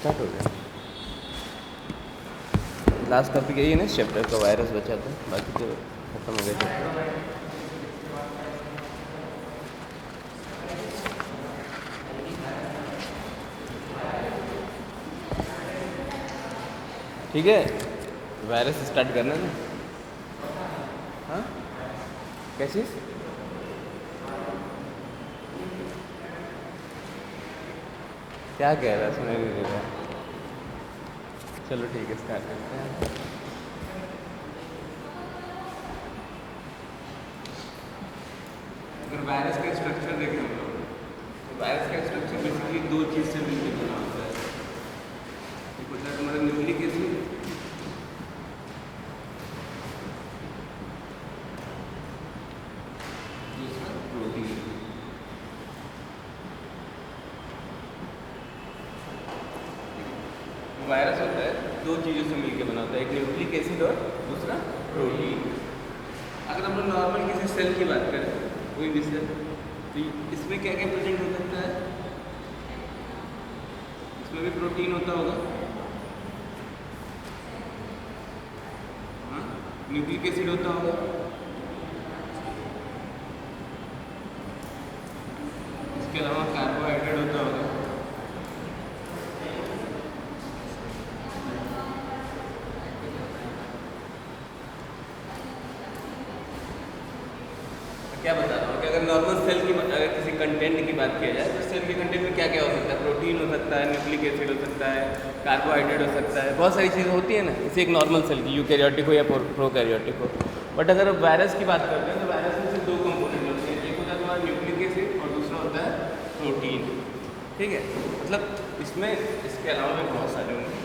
Start हो गया। Last topic यही है ना इस चैप्टर का, वायरस बचा था, बाकी तो खत्म हो गया चैप्टर। ठीक है, वायरस स्टार्ट करना है ना। हाँ, कैसी क्या कह रहा है, सुनाई नहीं दे रहा। चलो ठीक है, स्टार्ट करते हैं। अगर वायरस का स्ट्रक्चर देखें हम लोग, तो वायरस का स्ट्रक्चर बेसिकली दो चीज़ से मिलकर बना होता है। एक होता है तुम्हारा न्यूक्लिक एसिड, दूसरा प्रोटीन। वायरस होता है दो चीज़ों से मिलकर बना होता है, एक न्यूक्लिक एसिड और दूसरा प्रोटीन। अगर हम लोग नॉर्मल किसी सेल की बात करें, कोई भी सेल, तो इसमें क्या क्या प्रेजेंट हो सकता है? इसमें भी प्रोटीन होता होगा, हाँ, न्यूक्लिक एसिड होता होगा, इसके अलावा कार्बोहाइड्रेट होता होगा, क्या बता रहा हूँ कि अगर नॉर्मल सेल की अगर किसी कंटेंट की बात किया जाए तो सेल के कंटेंट में क्या क्या हो सकता है? प्रोटीन हो सकता है, न्यूक्लिक एसिड हो सकता है, कार्बोहाइड्रेट हो सकता है, बहुत सारी चीज़ें होती है ना इसे एक नॉर्मल सेल की, यूकैरियोटिक हो या प्रोकैरियोटिक हो। बट अगर वायरस की बात करते हैं तो वायरस में सिर्फ दो कंपोनेंट होते हैं, एक होता है तुम्हारा न्यूक्लिक एसिड और दूसरा होता है प्रोटीन। ठीक है, मतलब इसमें इसके अलावा भी बहुत सारे होंगे,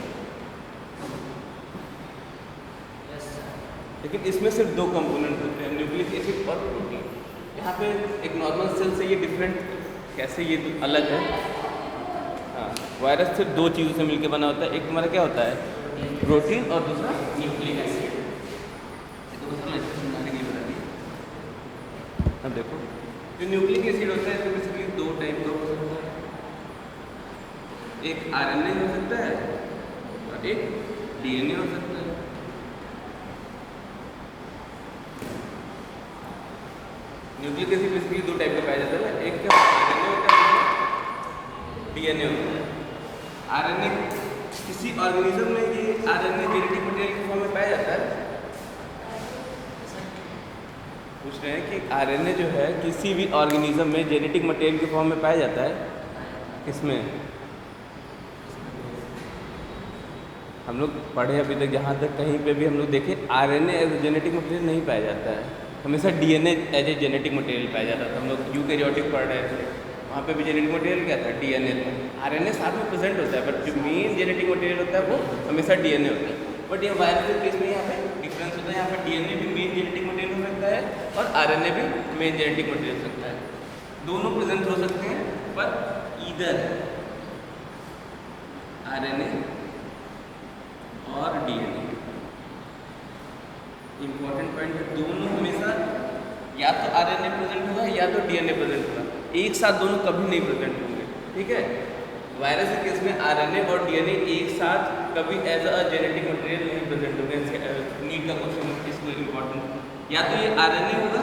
लेकिन इसमें सिर्फ दो कंपोनेंट होते हैं, न्यूक्लिक एसिड और प्रोटीन। यहाँ पे एक नॉर्मल सेल से ये डिफरेंट कैसे ये अलग है? हाँ, वायरस सिर्फ दो चीज़ों से मिलकर बना होता है, एक तुम्हारा क्या होता है? प्रोटीन, और दूसरा न्यूक्लिक एसिड। ये तो बस मैं समझाने के लिए बता दिया। अब देखो, जो न्यूक्लिक एसिड होता है तो बेसिकली दो टाइप का हो सकता है, एक आरएनए हो सकता है और एक डीएनए हो सकता है। न्यूक्लिक एसिड बेसिकली दो टाइप का पाया जाता है, एक का आरएनए होता है, डीएनए होता है। आरएनए किसी ऑर्गेनिज्म में ये आरएनए जेनेटिक मटेरियल के फॉर्म में पाया जाता है। पूछ रहे हैं कि आरएनए जो है किसी भी ऑर्गेनिज्म में जेनेटिक मटेरियल के फॉर्म में पाया जाता है, किसमें? हम लोग पढ़े अभी तक जहाँ तक कहीं पे भी हम लोग देखे आरएनए एज जेनेटिक मटेरियल नहीं पाया जाता है, हमेशा DNA as a genetic material पाया जाता था। हम लोग यूकैरियोटिक पढ़ रहे थे, वहाँ पे भी जेनेटिक मटेरियल क्या था? डीएनए था। आरएनए साथ में प्रेजेंट होता है, बट जो मेन जेनेटिक मटेरियल होता है वो हमेशा डीएनए होता है। बट ये वायरस के केस में यहाँ पे डिफरेंस होता है, यहाँ पे डीएनए भी मेन जेनेटिक मटेरियल हो सकता है और आरएनए भी मेन जेनेटिक मटेरियल हो सकता है। दोनों प्रेजेंट हो सकते हैं, पर ईदर आरएनए और डीएनए, इंपॉर्टेंट पॉइंट है, दोनों हमेशा या तो आरएनए प्रेजेंट होगा या तो डीएनए प्रेजेंट होगा, एक साथ दोनों कभी नहीं प्रेजेंट होंगे। ठीक है, वायरस के केस में आरएनए और डीएनए एक साथ कभी एज अ जेनेटिक मटेरियल नहीं प्रेजेंट होंगे। नीट का क्वेश्चन इसलिए इंपॉर्टेंट, या तो ये आरएनए होगा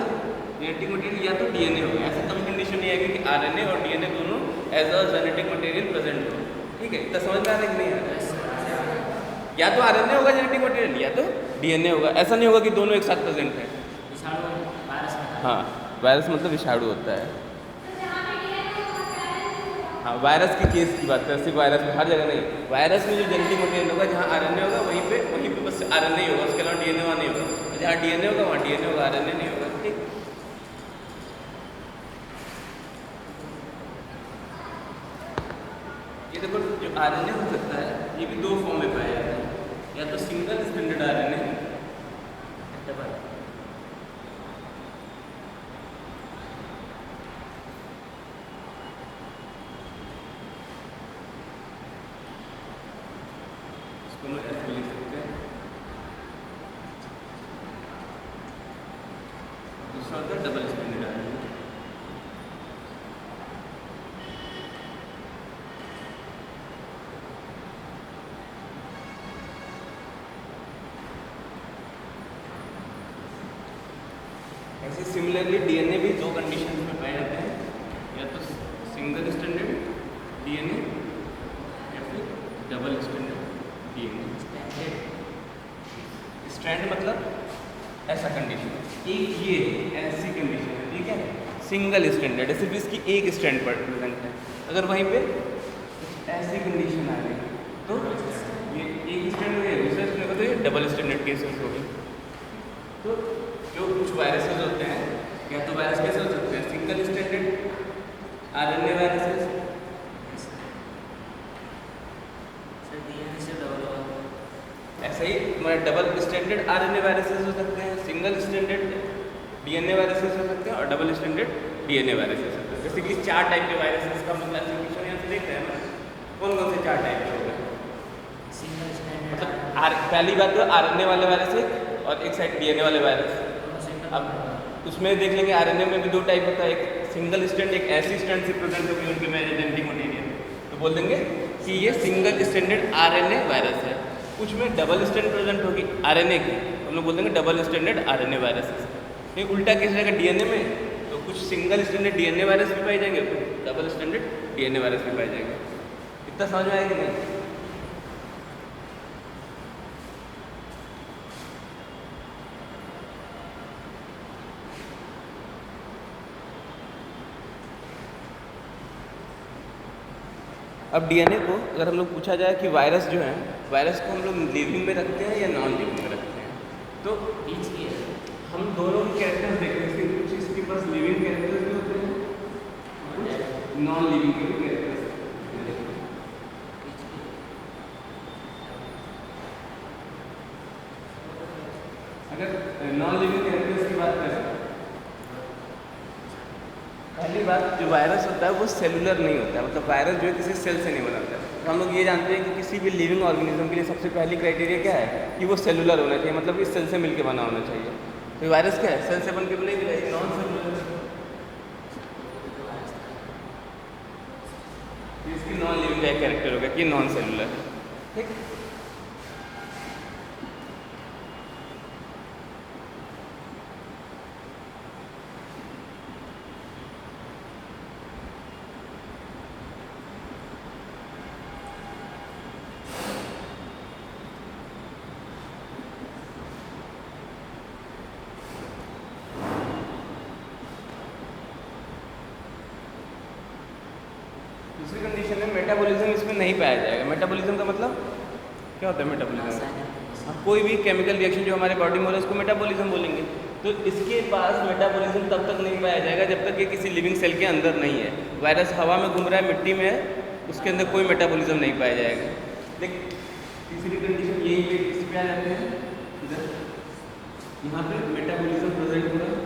जेनेटिक मटेरियल या तो डीएनए होगा, ऐसा कभी कंडीशन नहीं आएगी कि आरएनए और डीएनए दोनों as a genetic material present हो। ठीक है, तो समझ में आ रहा है कि नहीं आ रहा है? या तो आरएनए होगा जेनेटिक मटेरियल या तो डीएनए होगा, ऐसा नहीं होगा कि दोनों एक साथ प्रेजेंट है। हाँ, वायरस मतलब विषाणु होता है। हाँ, वायरस के केस की बात करें, सिर्फ वायरस में, हर जगह नहीं। वायरस में जो जेनेटिक मटेरियल होगा, जहाँ आरएनए होगा वहीं पे बस आरएनए ही होगा, उसके अलावा डीएनए वहाँ नहीं होगा। जहाँ डीएनए होगा वहाँ डीएनए होगा, आरएनए नहीं होगा। ठीक, ये देखो, जो आरएनए हो सकता है ये भी दो फॉर्म में पाया जाता है, या तो सिंगल स्ट्रैंडेड आरएनए, इसको हम ऐसे लिख सकते हैं, दूसरा होता है डबल स्ट्रैंडेड आरएनए। ऐसे सिमिलरली डीएनए भी दो कंडीशन में पाए जाते हैं, या तो सिंगल स्टैंडर्ड डीएनए या फिर डबल स्टैंडर्ड डीएनए। स्ट्रैंड मतलब ऐसा कंडीशन, एक ये ऐसी कंडीशन है, ठीक है, सिंगल स्टैंडर्ड है, सिर्फ इसकी एक स्ट्रैंड पर प्रेजेंट है। अगर वहीं पे ऐसी कंडीशन आ गई तो ये एक स्टैंड हो गया, दूसरा स्टैंड होगा तो ये डबल स्टैंडर्ड केसेस हो गए। तो जो कुछ वायरसेस होते हैं, या तो वायरस कैसे हो सकते हैं, सिंगल स्टैंडर्ड आरएनए वायरसेस, ऐसे ही डबल स्टैंडर्ड आरएनए वायरसेस हो सकते हैं, सिंगल स्टैंडर्ड डीएनए वायरसेस हो सकते हैं और डबल स्टैंडर्ड डीएनए वायरसेस होते हैं। बेसिकली 4 टाइप के वायरसेस का हम क्लासिफिकेशन यहाँ से देख रहे हैं ना, कौन कौन से 4 टाइप के हो गए। मतलब पहली बात तो आरएनए वाले वायरस है और एक साइड डीएनए वाले वायरस। अब उसमें देख लेंगे आरएनए में भी 2 टाइप होता है, एक सिंगल स्टैंड, एक ऐसी स्टैंड से प्रेजेंट होगी उनके में जेनेटिक मटेरियल, तो बोल देंगे कि ये सिंगल स्टैंडर्ड आरएनए वायरस है। कुछ में डबल स्टैंड प्रेजेंट होगी आरएनए की, हम लोग बोल देंगे डबल स्टैंडर्ड आरएनए वायरसेस। नहीं उल्टा केस रहेगा डीएनए में, तो कुछ सिंगल स्टैंडर्ड डीएनए वायरस भी पाए जाएंगे, कुछ डबल स्टैंडर्ड डीएनए वायरस भी पाए जाएंगे। इतना समझ में आएगा नहीं? अब डीएनए को अगर हम लोग पूछा जाए कि वायरस जो है, वायरस को हम लोग लिविंग में रखते हैं या नॉन लिविंग में रखते हैं, तो हम दोनों कैरेक्टर्स देखते हैं, कुछ इसके पास लिविंग कैरेक्टर्स भी होते हैं, कुछ नॉन लिविंग के भी कैरेक्टर्स। अगर नॉन लिविंग कैरेक्टर्स की बात करें, पहली बात जो वायरस होता है वो सेलुलर नहीं होता है, मतलब वायरस जो है किसी सेल से नहीं बनाता है। तो हम लोग ये जानते हैं कि किसी भी लिविंग ऑर्गेनिज्म के लिए सबसे पहली क्राइटेरिया क्या है कि वो सेलुलर होना चाहिए, मतलब इस सेल से मिलके बना होना चाहिए। तो वायरस क्या है, सेल से बन के बनेगा, नॉन सेलुलर, इसकी नॉन लिविंग का कैरेक्टर होगा कि नॉन सेलुलर, ठीक। दूसरी कंडीशन में मेटाबॉलिज्म इसमें नहीं पाया जाएगा। मेटाबॉलिज्म का मतलब क्या होता है? मेटाबॉलिज्म, हाँ, कोई भी केमिकल रिएक्शन जो हमारे बॉडी में हो रहा है उसको मेटाबॉलिज्म बोलेंगे। तो इसके पास मेटाबॉलिज्म तब तक नहीं पाया जाएगा जब तक ये किसी लिविंग सेल के अंदर नहीं है। वायरस हवा में घूम रहा है, मिट्टी में है, उसके अंदर कोई मेटाबॉलिज्म नहीं पाया जाएगा। लेकिन तीसरी कंडीशन यही पे इस पे आ जाते हैं, इधर यहाँ पे मेटाबॉलिज्म प्रेजेंट हो रहा है,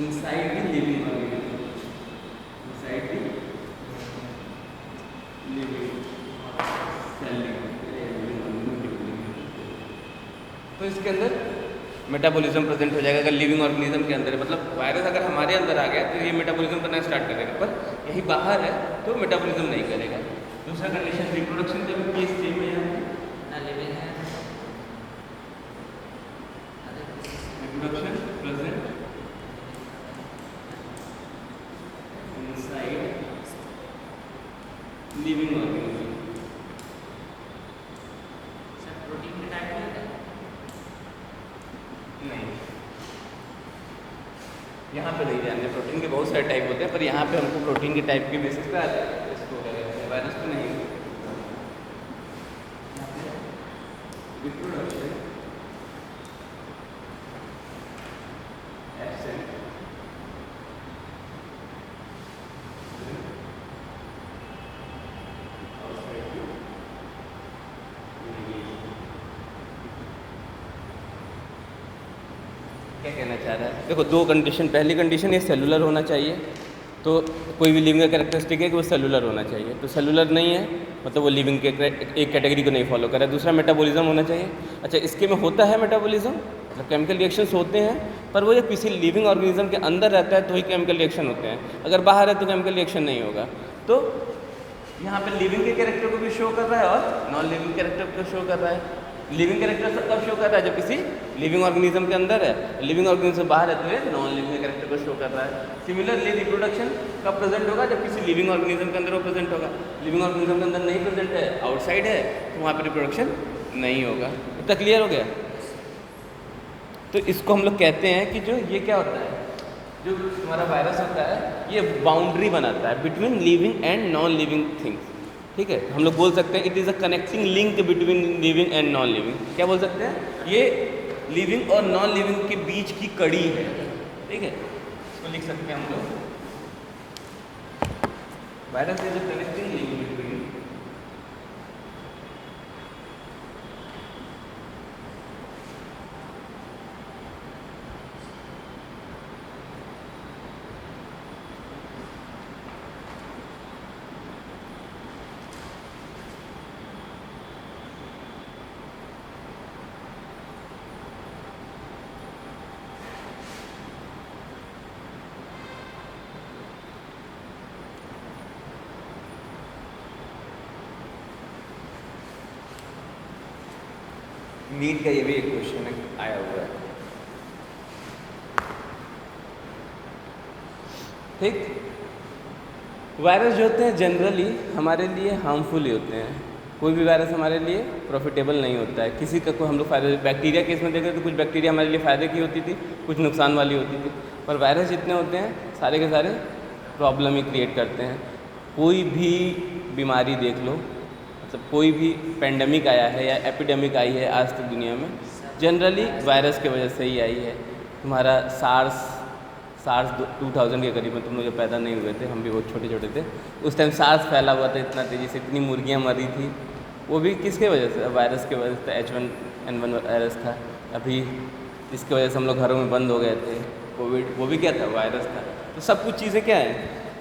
inside the living organism, inside the living cell, तो इसके अंदर मेटाबॉलिज्म प्रेजेंट हो जाएगा अगर लिविंग ऑर्गेनिज्म के अंदर है। मतलब वायरस अगर हमारे अंदर आ गया तो ये मेटाबॉलिज्म करना स्टार्ट करेगा, पर यही बाहर है तो मेटाबॉलिज्म नहीं करेगा। दूसरा कंडीशन रिप्रोडक्शन का भी केस सेम है, यहाँ लिविंग है, reproduction present living organism. Sir protein के टाइप में नहीं, यहाँ पे नहीं जानते। प्रोटीन के बहुत सारे टाइप होते हैं, पर यहाँ पे हमको प्रोटीन के टाइप के बेसिस पे आता है, इसको वायरस पे नहीं। रिप्रोडक्शन क्या कहना चाह रहा है? देखो दो कंडीशन, पहली कंडीशन ये सेलुलर होना चाहिए, तो कोई भी लिविंग का कैरेक्टरिस्टिक है कि वो सेलुलर होना चाहिए, तो सेलुलर नहीं है मतलब वो लिविंग के एक कैटेगरी को नहीं फॉलो कर रहा है। दूसरा मेटाबॉलिज्म होना चाहिए। अच्छा, इसके में होता है मेटाबॉलिज्म, मतलब केमिकल रिएक्शंस होते हैं, पर वो जब किसी लिविंग ऑर्गेनिज्म के अंदर रहता है तो ही केमिकल रिएक्शन होते हैं, अगर बाहर है तो केमिकल रिएक्शन नहीं होगा। तो यहाँ पे लिविंग के कैरेक्टर को भी शो कर रहा है और नॉन लिविंग कैरेक्टर को शो कर रहा है। लिविंग कैरेक्टर सब कब शो कर रहा है, जब किसी लिविंग ऑर्गेनिज्म के अंदर है, लिविंग ऑर्गेनिज्म बाहर है तो ये नॉन लिविंग कैरेक्टर को शो कर रहा है। सिमिलरली रिप्रोडक्शन कब प्रेजेंट होगा, जब किसी लिविंग ऑर्गेनिज्म के अंदर वो प्रेजेंट होगा। लिविंग ऑर्गेनिज्म के अंदर नहीं प्रेजेंट है, आउटसाइड है, तो वहाँ पर रिप्रोडक्शन नहीं होगा। इतना क्लियर हो गया। तो इसको हम लोग कहते हैं कि जो ये क्या होता है, जो हमारा वायरस होता है ये बाउंड्री बनाता है between living and non living things. ठीक है, हम लोग बोल सकते हैं it is a connecting link between living and non living. क्या बोल सकते हैं, ये लिविंग और नॉन लिविंग के बीच की कड़ी है। ठीक है, इसको लिख सकते हैं हम लोग, virus is a connecting link between NEET का ये भी एक क्वेश्चन आया हुआ है। ठीक, वायरस जो होते हैं जनरली हमारे लिए हार्मफुल ही होते हैं। कोई भी वायरस हमारे लिए प्रॉफिटेबल नहीं होता है। किसी का कोई हम लोग फायदे, बैक्टीरिया केस में देखें तो कुछ बैक्टीरिया हमारे लिए फ़ायदे की होती थी, कुछ नुकसान वाली होती थी, पर वायरस जितने होते हैं सारे के सारे प्रॉब्लम ही क्रिएट करते हैं। कोई भी बीमारी देख लो, मतलब कोई भी पेंडेमिक आया है या एपिडेमिक आई है आज तक दुनिया में, जनरली वायरस की वजह से ही आई है। तुम्हारा सार्स 2000 के करीब में, तुम लोग जब पैदा नहीं हुए थे, हम भी बहुत छोटे छोटे थे, उस टाइम सार्स फैला हुआ था इतना तेज़ी से, इतनी मुर्गियाँ मरी थी, वो भी किसके वजह से, वायरस की वजह से। H1N1 वायरस था। अभी इसकी वजह से हम लोग घरों में बंद हो गए थे। कोविड, वो भी क्या था, वायरस था। तो सब कुछ चीज़ें क्या हैं,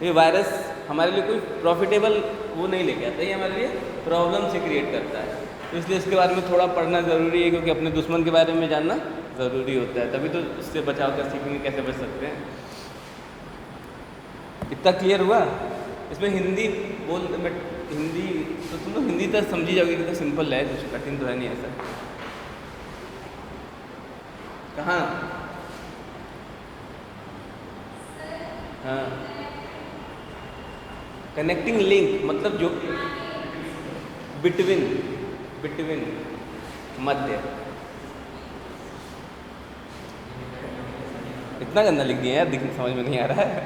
ये वायरस हमारे लिए कोई प्रॉफिटेबल वो नहीं लेके आता, ये हमारे लिए प्रॉब्लम से क्रिएट करता है। तो इसलिए इसके बारे में थोड़ा पढ़ना ज़रूरी है, क्योंकि अपने दुश्मन के बारे में जानना ज़रूरी होता है, तभी तो उससे बचाव कर सीखेंगे, कैसे बच सकते हैं। इतना क्लियर हुआ। इसमें हिंदी बोल, बट हिंदी तो तुम लोग हिंदी तक समझी जाओगे कि तो सिंपल है, कुछ कठिन तो है नहीं ऐसा। कहाँ, हाँ, कनेक्टिंग लिंक मतलब जो बिटवीन मध्य। इतना गंदा लिख दिया यार, दिखने समझ में नहीं आ रहा है।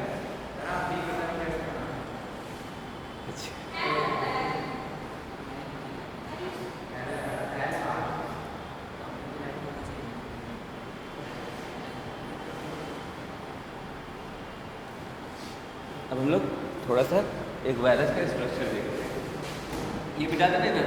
अब हम लोग थोड़ा सा एक वायरस का स्ट्रक्चर देखते हैं। ये मिटा देते ना,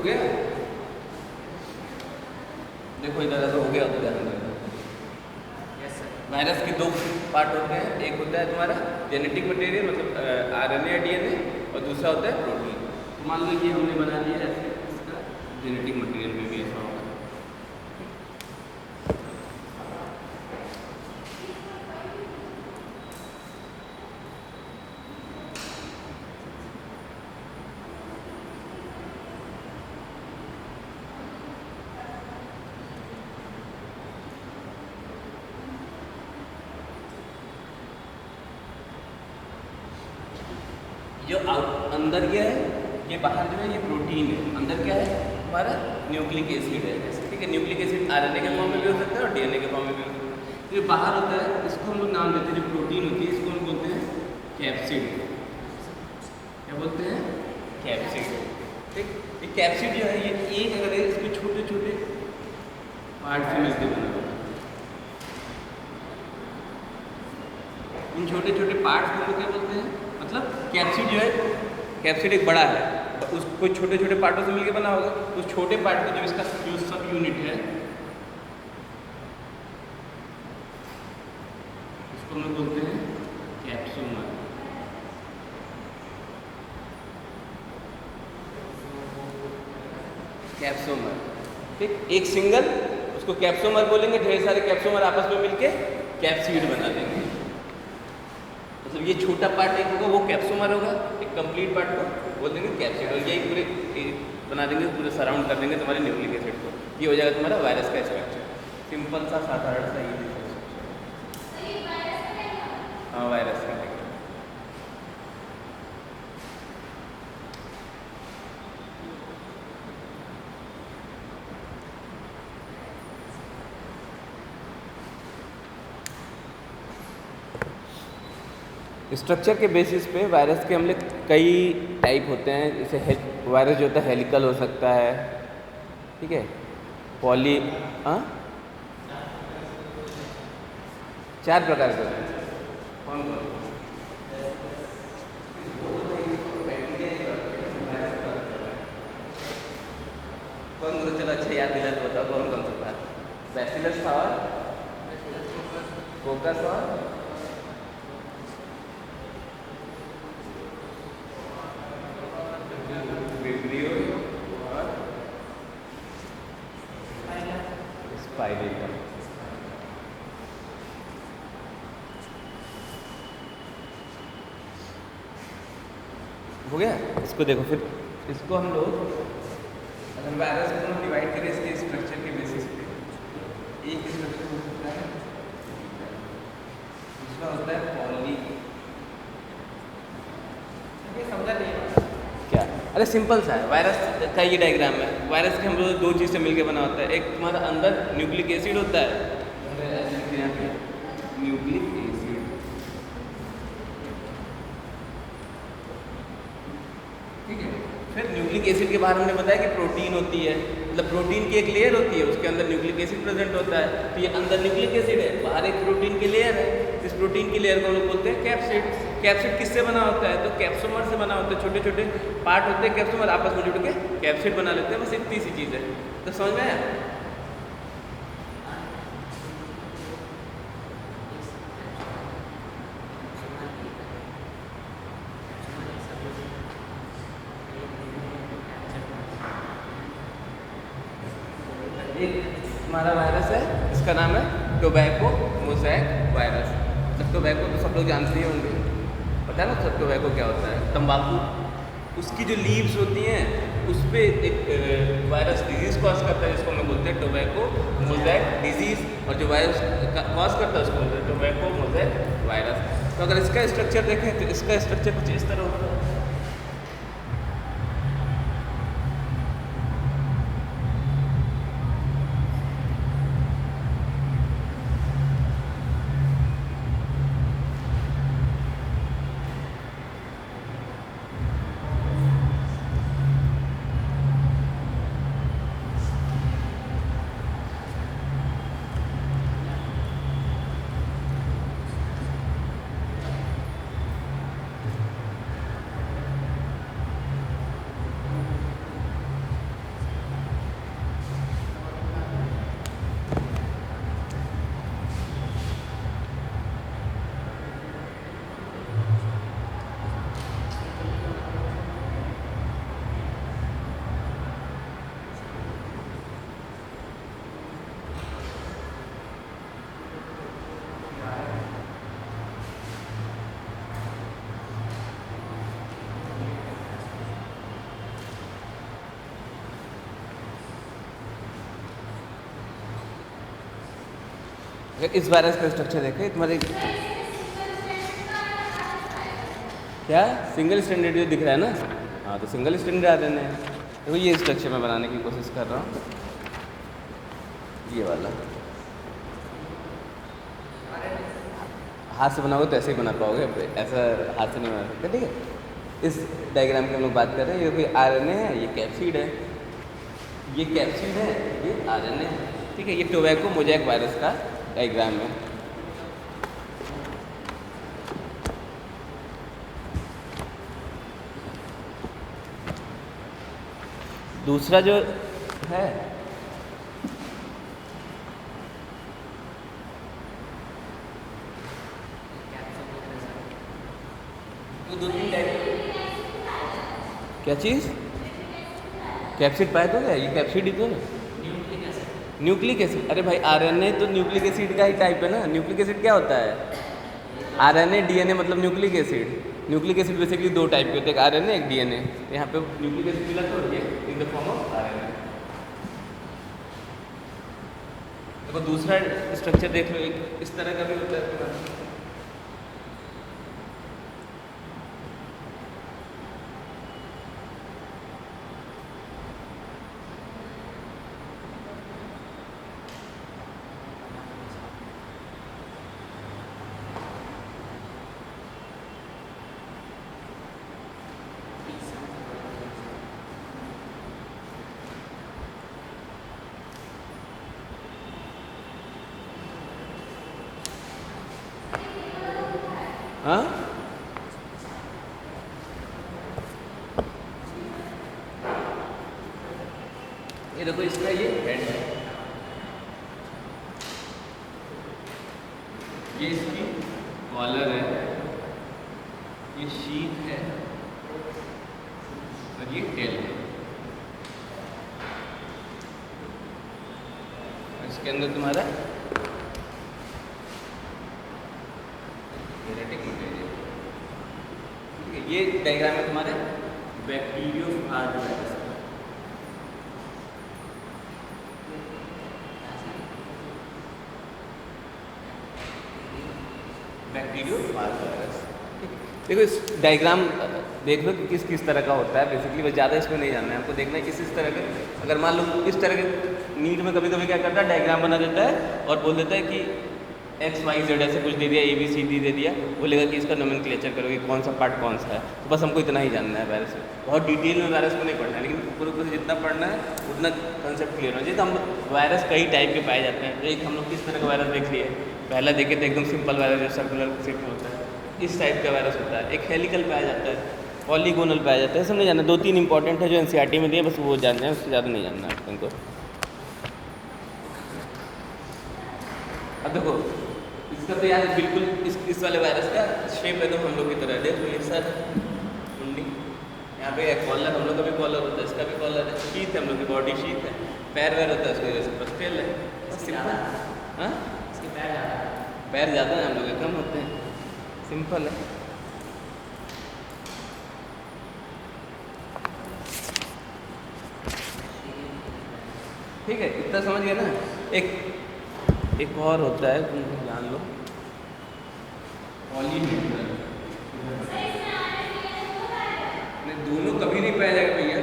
गया? देखो इधर तो हो गया, तो ध्यान देना। वायरस के दो पार्ट होते हैं, एक होता है तुम्हारा जेनेटिक मटेरियल मतलब आरएनए या डीएनए, और दूसरा होता है प्रोटीन। तो मान लो ये हमने बना दिया ऐसे, इसका जेनेटिक मटेरियल में भी ऐसा होगा। जो अंदर क्या है, ये बाहर जो है ये प्रोटीन है, अंदर क्या है हमारा न्यूक्लिक एसिड है। ठीक है, न्यूक्लिक एसिड आरएनए के फॉर्म में भी हो सकता है और डीएनए के फॉर्म में भी हो सकता है। जो बाहर होता है इसको हम लोग नाम देते हैं, जो प्रोटीन होती है इसको हम बोलते हैं कैप्सिड। क्या बोलते हैं? कैप्सिड। ठीक, ये कैप्सिड जो है ये एक अगर इसके छोटे छोटे पार्ट से मिलकर बना होता है। इन छोटे छोटे पार्ट्स को क्या बोलते हैं? मतलब कैप्सिड जो है, कैप्सिड एक बड़ा है, उस कोई छोटे छोटे पार्टों से मिलकर बना होगा। उस छोटे पार्ट को जो इसका जो सब यूनिट है इसको हम लोग बोलते हैं कैप्सोमर। कैप्सोमर, ठीक, एक सिंगल उसको कैप्सोमर बोलेंगे, ढेर सारे कैप्सोमर आपस में मिलके कैप्सिड बना देंगे। मतलब ये छोटा पार्ट एक होगा वो कैप्सोमर होगा, एक कंप्लीट पार्ट को बोल देंगे कैप्सिड, और यही पूरे बना देंगे, पूरे सराउंड कर देंगे तुम्हारे न्यूक्लिक एसिड को। ये हो जाएगा तुम्हारा वायरस का स्ट्रक्चर। सिंपल सा साधारण सा ये हाँ वायरस का स्ट्रक्चर के बेसिस पे वायरस के हम लोग कई टाइप होते हैं। जैसे वायरस जो होता है हेलिकल हो सकता है, ठीक है, पॉली हाँ 4 प्रकार के होते हैं। कौन कौन? कौन चलो अच्छा याद दिला तो बताओ कौन कौन सा था? बैसिलस था और कोकस और स्पाइरेटम। हो गया। इसको देखो फिर, इसको हम लोग अगर वायरस को हम डिवाइड करें इसके स्ट्रक्चर के बेसिस पे, एक स्ट्रक्चर हो सकता है, दूसरा होता है पॉली। ये समझा नहीं क्या? अरे सिंपल सा है, वायरस का ये डायग्राम है। वायरस के हम लोग 2 चीज़ से मिलकर बना होता है। एक तुम्हारा अंदर न्यूक्लिक एसिड होता है, न्यूक्लिक एसिड, ठीक है। फिर न्यूक्लिक एसिड के बाहर हमने बताया कि प्रोटीन होती है, मतलब प्रोटीन की एक लेयर होती है, उसके अंदर न्यूक्लिक एसिड प्रेजेंट होता है। तो ये अंदर न्यूक्लिक एसिड है, बाहर एक प्रोटीन की लेयर है। इस प्रोटीन की लेयर को हम लोग बोलते हैं कैप्सिड। कैप्सिड किससे बना होता है? तो कैप्सोमर से बना होता है। छोटे छोटे पार्ट होते हैं कैप्सोमर, आपस में जुड़ के कैप्सिड बना लेते हैं। बस इतनी सी चीज़ है। तो समझ में आया? एक हमारा वायरस है, इसका नाम है टोबैको मोज़ैक वायरस। तो टोबैको तो सब लोग जानते ही होंगे, पता है ना सब टोबैको क्या होता है? तंबाकू, उसकी जो लीव्स होती हैं उस पर एक वायरस डिजीज़ कॉज करता है, जिसको हम बोलते हैं टोबैको मोज़ैक डिजीज़। और जो वायरस कॉज करता है उसको बोलते हैं टोबैको मोज़ैक वायरस। तो अगर इसका स्ट्रक्चर देखें तो इसका स्ट्रक्चर कुछ इस तरह होता है। इस वायरस का स्ट्रक्चर देखें तुम्हारे, क्या सिंगल स्टैंडर्ड जो दिख रहा है ना? हाँ, तो सिंगल स्टैंडर्ड आ देने हैं। देखो ये स्ट्रक्चर मैं बनाने की कोशिश कर रहा हूँ, ये वाला। हाथ से बनाओगे तो ऐसे ही बना पाओगे, ऐसा हाथ से नहीं बना सकते, ठीक है। इस डायग्राम की हम लोग बात कर रहे हैं, ये कोई आरएनए है, ये कैप्सिड है, ये कैप्सिड है, ये आरएनए है, ठीक है। ये टोबैको मोज़ेक वायरस का डायग्राम है। दूसरा जो है वो 2-3 टाइप। क्या चीज़? कैप्सिड पाया तो क्या, ये कैप्सिड ही तो है। न्यूक्लिक एसिड, अरे भाई आरएनए तो न्यूक्लिक एसिड का ही टाइप है ना। न्यूक्लिक एसिड क्या होता है? आरएनए डीएनए मतलब nucleic acid. Nucleic acid basically 2 type के होते हैं, एक आरएनए एक डीएनए। यहाँ पे न्यूक्लिक एसिड मिला तो ये in the form of RNA. देखो दूसरा स्ट्रक्चर देख लो, एक इस तरह का भी होता है। हाँ ये देखो इसका ये हेड है, ये इसकी कॉलर है, ये शीट है और ये टेल है। इसके अंदर तुम्हारा ये डायग्राम है तुम्हारे बैक्टीरियोफाज वायरस का। बैक्टीरियोफाज वायरस, देखो इस डायग्राम देख लो कि किस किस तरह का होता है। बेसिकली बस ज़्यादा इसमें नहीं जानना है आपको, देखना है इस तरह के। अगर मान लो इस तरह के नीट में कभी कभी क्या करता है, डायग्राम बना देता है और बोल देता है कि XYZ ऐसे कुछ दे दिया, ABCD दे दिया, बोलेगा कि इसका नोमेनक्लेचर करो कि कौन सा पार्ट कौन सा है। तो बस हमको इतना ही जानना है वायरस में, बहुत डिटेल में वायरस को नहीं पढ़ना है, लेकिन पूरे से जितना पढ़ना है उतना कंसेप्ट क्लियर हो जाए। तो हम वायरस कई टाइप के पाए जाते हैं। तो एक हम लोग किस तरह का वायरस देख लिए, पहला देखे तो एकदम सिंपल वायरस जो सर्कुलर शेप में होता है, इस टाइप का वायरस होता है। एक हेलिकल पाया जाता है, पॉलीगोनल पाया जाता है, सब नहीं जानना। 2-3 इंपॉर्टेंट है जो NCERT में दिए, बस वो जानना है, उससे ज़्यादा नहीं जानना है उनको। अब देखो इसका तो यार बिल्कुल इस वाले वायरस का शेप एकदम हम लोग की तरह है। देखो ये सर मुंडी, यहाँ पे एक कॉलर, हम लोग का भी कॉलर होता है, इसका भी कॉलर है, शीथ है, हम लोग की बॉडी शीथ है, पैर वैर होता है, उसकी वजह से बस टेल है। सिंपल। हाँ इसके पैर ज़्यादा हैं, हम लोग के कम होते हैं, सिंपल है। ठीक है, इतना समझ गए ना। एक और होता है, तुम जान लो, पॉलीहेड्रल। दोनों कभी नहीं पाया जाएगा भैया।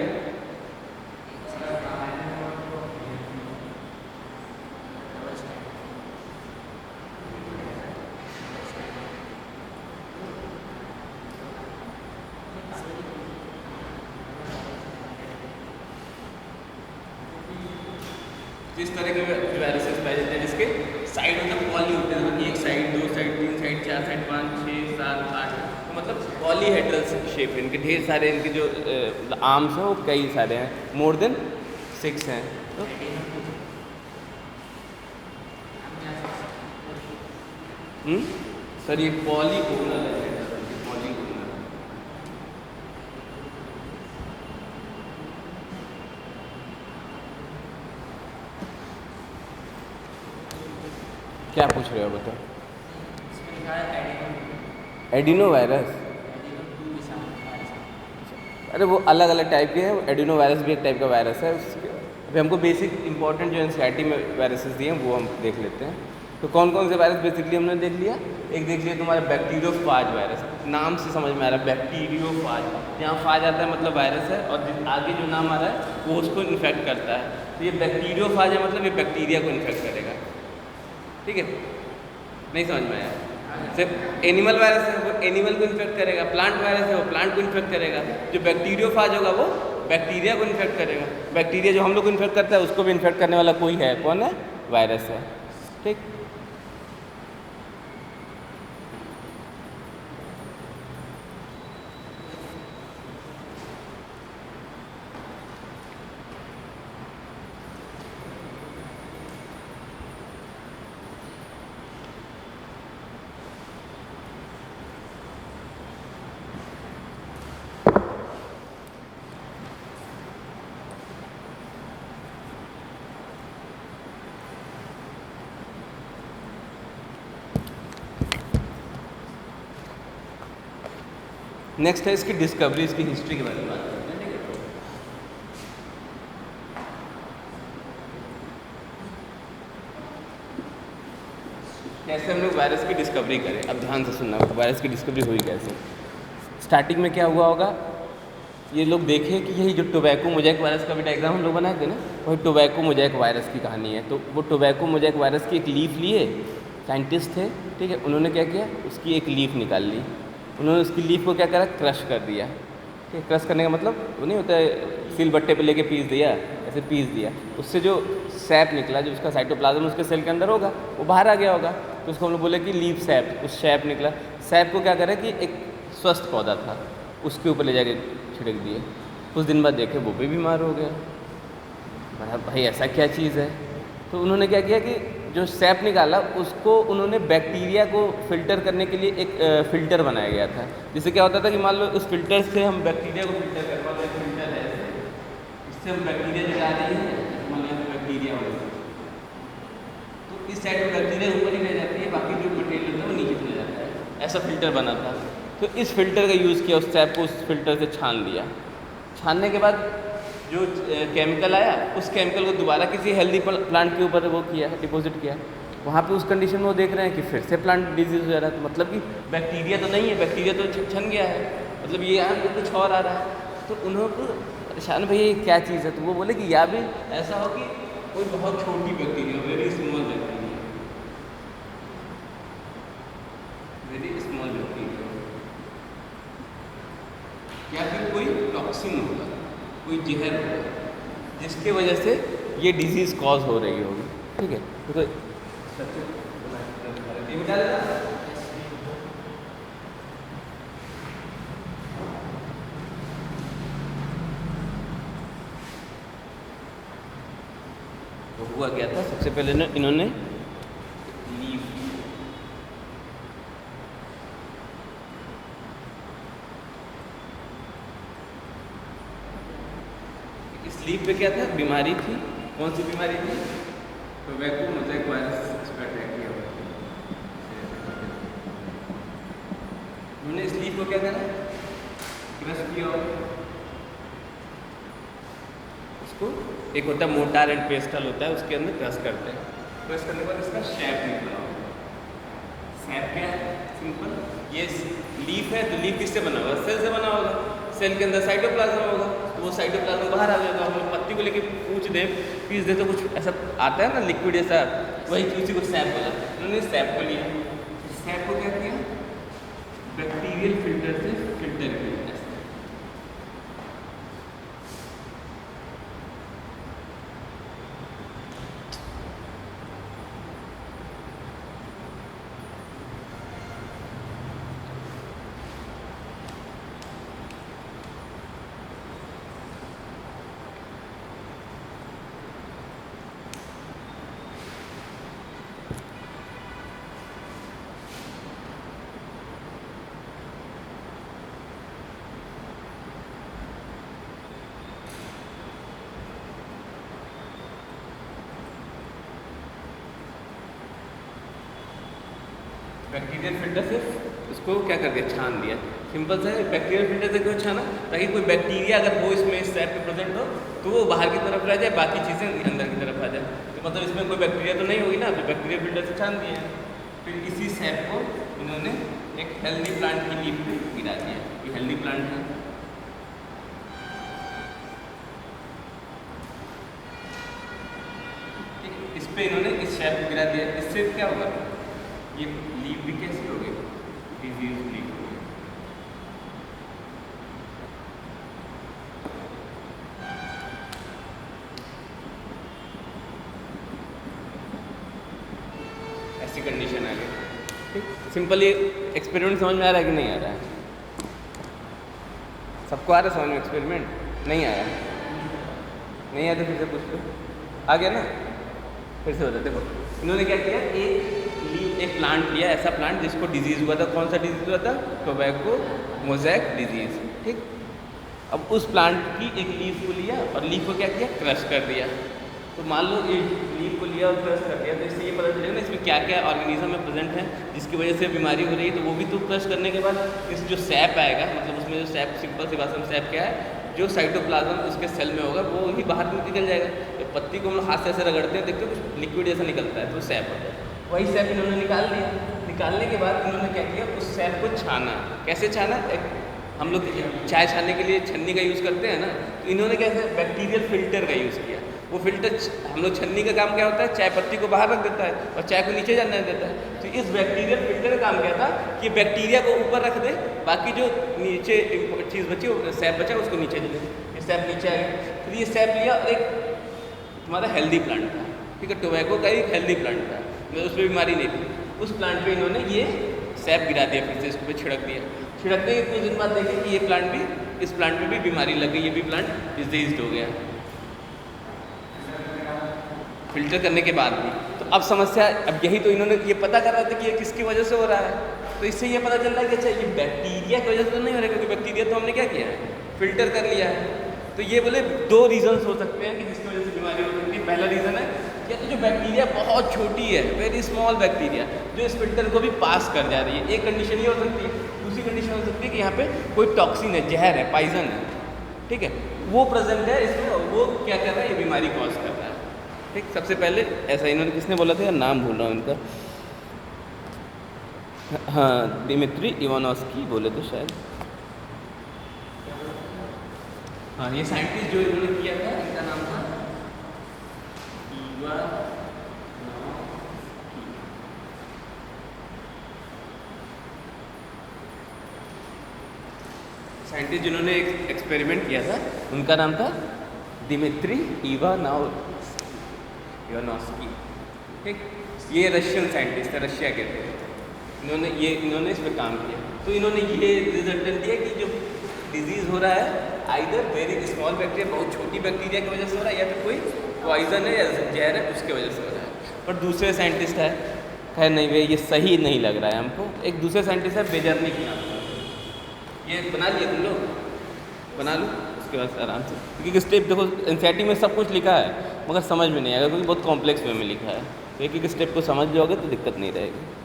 जिस तरह के वायरसेस पाए जाते हैं जिसके साइड मतलब पॉली होते हैं, एक साइड, 2 साइड, 3 साइड, 4 साइड, 5, 6, 7, 8, तो मतलब पॉलीहेड्रल शेप। इनके ढेर सारे, इनके जो आर्म्स हैं वो कई सारे हैं, मोर देन 6 हैं। तो सर ये पॉलीगोनल है, पॉलीगोनल। क्या पूछ रहे हो बताओ? एडिनो वायरस, अरे वो अलग अलग टाइप के हैं। एडिनो वायरस भी एक टाइप का वायरस है। अभी हमको बेसिक इंपॉर्टेंट जो NCERT में वायरसेस दिए हैं वो हम देख लेते हैं। तो कौन कौन से वायरस बेसिकली हमने देख लिया। एक देख लिया तुम्हारा बैक्टीरियोफाज वायरस, नाम से समझ में आ रहा है बैक्टीरियोफाज, यहाँ फाज आता है मतलब वायरस है, और आगे जो नाम आ रहा है वो उसको इन्फेक्ट करता है। तो ये बैक्टीरियोफाज है, मतलब ये बैक्टीरिया को इन्फेक्ट करेगा। ठीक है, नहीं समझ में आया? सिर्फ एनिमल वायरस है वो एनिमल को इन्फेक्ट करेगा, प्लांट वायरस है वो प्लांट को इन्फेक्ट करेगा, जो बैक्टीरियोफाज होगा वो बैक्टीरिया को इन्फेक्ट करेगा। बैक्टीरिया जो हम लोग को इन्फेक्ट करता है उसको भी इन्फेक्ट करने वाला कोई है, कौन है? वायरस है। ठीक। नेक्स्ट है इसकी डिस्कवरी, इसकी हिस्ट्री के बारे में बात करते हैं। ठीक है, कैसे हम लोग वायरस की डिस्कवरी करें। अब ध्यान से सुनना, वायरस की डिस्कवरी हुई कैसे। स्टार्टिंग में क्या हुआ होगा, ये लोग देखें कि यही जो टोबैको मोज़ेक वायरस का भी डायग्राम हम लोग बनाए थे ना, वही टोबैको मोज़ेक वायरस की कहानी है। तो वो टोबैको मोज़ेक वायरस की एक लीफ लिए, साइंटिस्ट थे, ठीक है, उन्होंने क्या किया, उसकी एक लीफ निकाल ली, उन्होंने उसकी लीफ को क्या करा, क्रश कर दिया। ठीक है, क्रश करने का मतलब वो नहीं होता है सिल बट्टे पे लेके पीस दिया, ऐसे पीस दिया, उससे जो सैप निकला, जो उसका साइटोप्लाज्म उसके सेल के अंदर होगा वो बाहर आ गया होगा, तो उसको हम लोग बोले कि लीफ सैप, उस सैप निकला। सैप को क्या करें कि एक स्वस्थ पौधा था उसके ऊपर ले जाके छिड़क दिए, कुछ दिन बाद देखे वो भी बीमार हो गया। मैंने भाई ऐसा क्या चीज़ है, तो उन्होंने क्या किया कि जो सैप निकाला उसको उन्होंने बैक्टीरिया को फिल्टर करने के लिए एक फ़िल्टर बनाया गया था, जिससे क्या होता था कि मान लो उस फिल्टर से हम बैक्टीरिया को फिल्टर कर पाते, फिल्टर है इससे हम बैक्टीरिया जगा रही है, मान लो बैक्टीरिया हो, तो इस साइड में बैक्टीरिया ऊपर ही रह जाती है, बाकी जो मटेरियल होता है वो नीचे चला जाता है। ऐसा फिल्टर बना था, तो इस फिल्टर का यूज़ किया, उस सैप को उस फिल्टर से छान लिया। छानने के बाद जो केमिकल आया, उस केमिकल को दोबारा किसी हेल्दी प्लांट के ऊपर वो किया, डिपॉजिट किया। वहाँ पे उस कंडीशन में वो देख रहे हैं कि फिर से प्लांट डिजीज़ हो जा रहा है, तो मतलब कि बैक्टीरिया तो नहीं है, बैक्टीरिया तो छन गया है, मतलब ये यहाँ पे कुछ और आ रहा है। तो उन्होंने परेशान, भैया ये क्या चीज़ है, तो वो बोले कि या भी ऐसा हो कि कोई बहुत छोटी bacteria, very small bacteria, very small bacteria, या फिर कोई टॉक्सिन होगा, कोई जहर होगा, जिसके वजह से ये डिजीज़ कॉज हो रही होगी। ठीक है, तो हुआ क्या था, सबसे पहले इन्होंने लीफ पे क्या था, बीमारी थी, कौन सी बीमारी थी, टोबैको मोज़ेक वायरस इसका अटैक किया हुआ। उन्होंने इस लीफ को क्या करा, क्रश किया, उसको एक होता है मोटार एंड पेस्टल होता है, उसके अंदर क्रश करते हैं। क्रश करने के बाद इसका शेप निकला। शेप क्या है, सिंपल, ये लीफ है तो लीफ किससे बना होगा, सेल से बना होगा, सेल के अंदर साइटोप्लाज्म होगा, तो वो साइटोप्लाज्म बाहर आ जाएगा। हम लोग पत्ती को लेके पूछ दें, पीस दें तो कुछ ऐसा आता है ना लिक्विड जैसा, वही उसी को सैप बोला। उन्होंने सैप को लिया, सैप को क्या किया, बैक्टीरियल फिल्टर से फिल्टर किया। बैक्टीरियल फिल्टर से इसको क्या कर दिया, छान दिया। सिंपल सा है, बैक्टीरियल फिल्टर से क्यों छाना, ताकि कोई बैक्टीरिया अगर वो इसमें इस सैप पे प्रेजेंट हो तो वो बाहर की तरफ रह जाए, बाकी चीज़ें अंदर की तरफ आ जाए। तो मतलब इसमें कोई बैक्टीरिया तो नहीं होगी ना, तो बैक्टीरियल फिल्टर से छान दिया। फिर इसी सैप को इन्होंने एक हेल्दी प्लांट की लीफ पे गिरा दिया। ये हेल्दी प्लांट है, इस पे इन्होंने इस सैप को गिरा दिया। इससे क्या होगा, ये लीव भी कैसी हो गई, डिजीज लीव हो गई। ऐसी कंडीशन आ गई। ठीक, सिंपल ये एक्सपेरिमेंट समझ में आ रहा है कि नहीं आ रहा है? सबको आ रहा है समझ में एक्सपेरिमेंट? नहीं आया? नहीं आया तो फिर से पूछ लो। आ गया ना? फिर से बताते। देखो इन्होंने क्या किया, एक प्लांट लिया, ऐसा प्लांट जिसको डिजीज़ हुआ था। कौन सा डिजीज़ हुआ था? Tobacco mosaic disease. ठीक, अब उस प्लांट की एक लीफ को लिया और लीफ को क्या किया, क्रश कर दिया। तो मान लो ये लीफ को लिया और क्रश कर दिया, तो इससे ये पता चलेगा ना इसमें क्या क्या ऑर्गेनिज्म में प्रेजेंट है जिसकी वजह से बीमारी हो रही है। तो वो भी तो क्रश करने के बाद इस जो सैप आएगा, मतलब उसमें जो सैप, सिंपल सी भाषा में सैप क्या है, जो साइटोप्लाज्म उसके सेल में होगा वो ही बाहर निकल जाएगा। तो पत्ती को हम लोग हाथ से ऐसे रगड़ते हैं, देखते हो कुछ लिक्विड जैसा निकलता है, तो सैप होता है। वही सैप इन्होंने निकाल लिया। निकालने के बाद इन्होंने क्या किया, उस सैप को छाना। कैसे छाना? हम लोग चाय छानने के लिए छन्नी का यूज़ करते हैं ना, तो इन्होंने कैसे बैक्टीरियल फिल्टर का यूज़ किया। वो फिल्टर, हम लोग छन्नी का काम क्या होता है, चाय पत्ती को बाहर रख देता है और चाय को नीचे जाने देता है। तो इस बैक्टीरियल फिल्टर का काम क्या था कि बैक्टीरिया को ऊपर रख दे, बाकी जो नीचे चीज़ बची, वो सैप बचा, उसको नीचे दे दे। ये सैप नीचे आ गया। फिर ये सैप लिया और एक तुम्हारा हेल्दी प्लांट था, ठीक है, टोबैको का एक हेल्दी प्लांट था, मतलब उसमें बीमारी नहीं थी। उस प्लांट पे इन्होंने ये सैप गिरा दिया, फिर से इसको पे छिड़क दिया। छिड़कने के कुछ दिन बाद देखें कि ये प्लांट भी, इस प्लांट में भी बीमारी लग गई, ये भी प्लांट डिजीज्ड हो गया फिल्टर करने के बाद भी। तो अब समस्या, अब यही तो इन्होंने ये पता कर रहे थे कि ये किसकी वजह से हो रहा है। तो इससे ये पता चल रहा है कि अच्छा ये बैक्टीरिया की वजह से तो नहीं हो रहा है, क्योंकि बैक्टीरिया तो हमने क्या किया है, फिल्टर कर लिया है। तो ये बोले दो रीजन्स हो सकते हैं कि जिसकी वजह से बीमारी हो सकती है। पहला रीज़न है या तो जो बैक्टीरिया बहुत छोटी है, वेरी स्मॉल बैक्टीरिया, जो इस फिल्टर को भी पास कर जा रही है, एक कंडीशन ये हो सकती है। दूसरी कंडीशन हो सकती है कि यहाँ पे कोई टॉक्सिन है, जहर है, पॉइजन है, ठीक है, वो प्रेजेंट है इसमें, वो क्या कर रहा है, ये बीमारी कॉज कर रहा है। ठीक, सबसे पहले ऐसा इन्होंने, किसने बोला था यार, नाम भूल रहा हूँ इनका, हाँ दिमित्री इवानोस्की बोले तो शायद, हाँ ये साइंटिस्ट जो इन्होंने किया था, इनका नाम था साइंटिस्ट जिन्होंने एक एक्सपेरिमेंट किया था, उनका नाम था दिमित्री इवानोस्की। ठीक, ये रशियन साइंटिस्ट है, रशिया के थे। इन्होंने इस पर काम किया। तो इन्होंने ये रिजल्ट दिया कि जो डिजीज़ हो रहा है, आइदर वेरी स्मॉल बैक्टीरिया, बहुत छोटी बैक्टीरिया की वजह से हो रहा है, या फिर कोई पॉइजन है या जहर है उसके वजह से हो रहा है। पर दूसरे साइंटिस्ट है, खैर नहीं भाई ये सही नहीं लग रहा है हमको। एक दूसरे साइंटिस्ट है बेजर्निक नाम का, ये बना लिया तुम लोग, बना लो उसके बाद आराम से, क्योंकि स्टेप देखो एनसीईआरटी में सब कुछ लिखा है मगर समझ में नहीं आएगा, क्योंकि बहुत कॉम्प्लेक्स वे में लिखा है। तो एक एक स्टेप को समझ जाओगे तो दिक्कत नहीं रहेगी।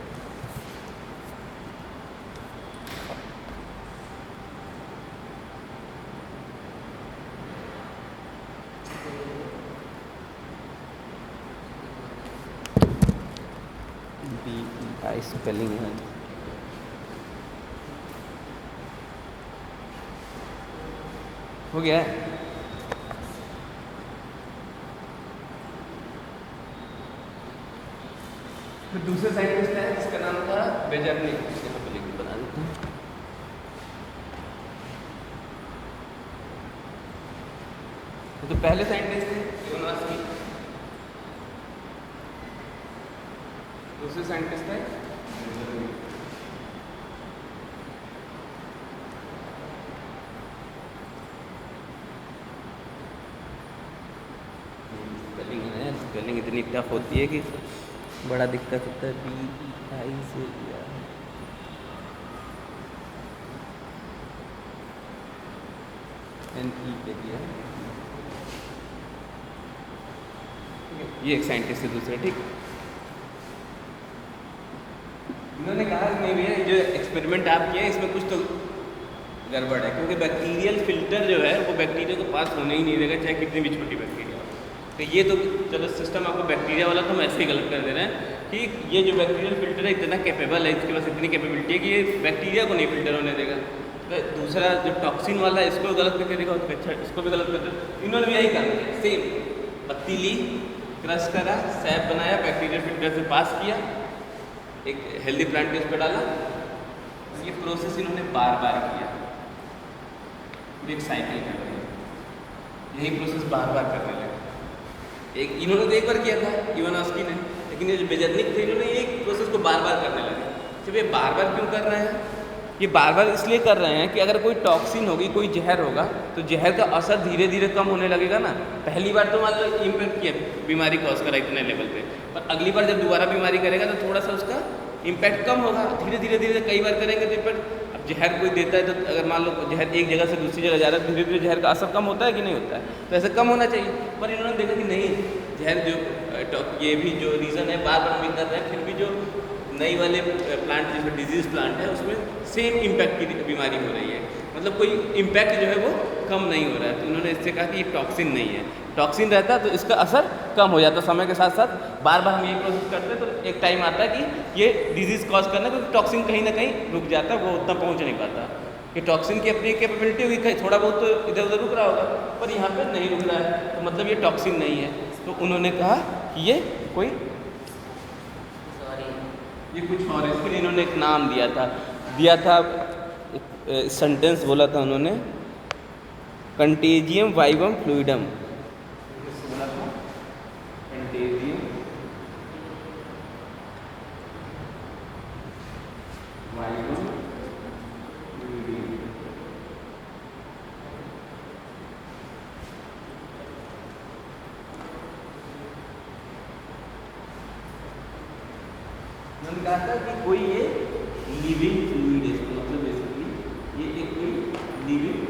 स्पेलिंग है, हो गया है। फिर दूसरे साइंटिस्ट है जिसका नाम था बेजर्निक, यहाँ पे लिख के बना देते हैं। तो पहले साइंटिस्ट थे इवानोस्की, दूसरे साइंटिस्ट है स्पेलिंग इतनी टफ होती है कि बड़ा दिक्कत होता है। BEI से NE के दिया, ये एक साइंटिस्ट है दूसरे। ठीक, उन्होंने कहा नहीं भैया जो एक्सपेरिमेंट आप किए इसमें कुछ तो गड़बड़ है, क्योंकि बैक्टीरियल फिल्टर जो है वो बैक्टीरिया को पास होने ही नहीं देगा, चाहे कितनी भी छोटी बैक्टीरिया हो। तो ये तो चलो सिस्टम आपको बैक्टीरिया वाला तो हम ऐसे ही गलत कर दे रहे हैं कि ये जो बैक्टीरियल फिल्टर है इतना कैपेबल है, इसके पास इतनी कैपेबिलिटी है कि ये बैक्टीरिया को नहीं फिल्टर होने देगा। तो दूसरा जो टॉक्सिन वाला है इसको गलत करके देखा, तो अच्छा इसको भी गलत कर दे। इन्होंने भी यही काम किया, सेम पत्ती ली, क्रश करा, सैप बनाया, बैक्टीरियल फिल्टर से पास किया, एक हेल्दी प्लांट के उस पर डाला। ये प्रोसेस इन्होंने बार बार किया, एक साइकिल कर रही है, यही प्रोसेस बार बार करने लगे। एक इन्होंने तो एक बार किया था इवानोव्स्की ने, लेकिन ये जो बेजर्निक थे इन्होंने एक प्रोसेस को बार बार करने लगे। जब ये बार बार क्यों कर रहे हैं? ये बार बार इसलिए कर रहे हैं कि अगर कोई टॉक्सिन होगी, कोई जहर होगा, तो जहर का असर धीरे धीरे कम होने लगेगा ना। पहली बार तो मान लो इम्पैक्ट किया, बीमारी कॉज करा इतने लेवल पे, पर अगली बार जब दोबारा बीमारी करेगा तो थोड़ा सा उसका इम्पैक्ट कम होगा। धीरे धीरे धीरे कई बार करेंगे तो इम्पैक्ट, अब जहर कोई देता है तो अगर मान लो जहर एक जगह से दूसरी जगह जा रहा है, धीरे धीरे जहर का असर कम होता है कि नहीं होता है? तो ऐसे कम होना चाहिए। पर इन्होंने देखा कि नहीं, जहर जो ये भी जो रीज़न है बार बार भी कर रहे हैं, फिर भी जो नई वाले प्लांट जिसमें डिजीज प्लांट है उसमें सेम इम्पैक्ट की बीमारी हो रही है, मतलब कोई इम्पैक्ट जो है वो कम नहीं हो रहा है। तो उन्होंने इससे कहा कि ये टॉक्सिन नहीं है, टॉक्सिन रहता तो इसका असर कम हो जाता। समय के साथ साथ बार बार हम ये प्रोसेस करते हैं तो एक टाइम आता है कि ये डिजीज़ कॉज करना, क्योंकि टॉक्सिन कहीं ना कहीं रुक जाता है, वो उतना पहुँच नहीं पाता। कि टॉक्सिन की अपनी कैपेबिलिटी होगी, कहीं थोड़ा बहुत तो इधर उधर रुक रहा होगा, पर यहाँ पर नहीं रुक रहा है, तो मतलब ये टॉक्सिन नहीं है। तो उन्होंने कहा कि ये कोई ये कुछ और, इसके लिए इन्होंने एक नाम दिया था एक सेंटेंस बोला था उन्होंने, contagium vivum fluidum. Contagium vivum fluidum. मैंने कहा था कि कोई ये लिविंग फ्लूइड है, इसका मतलब बेसिकली ये एक कोई लिविंग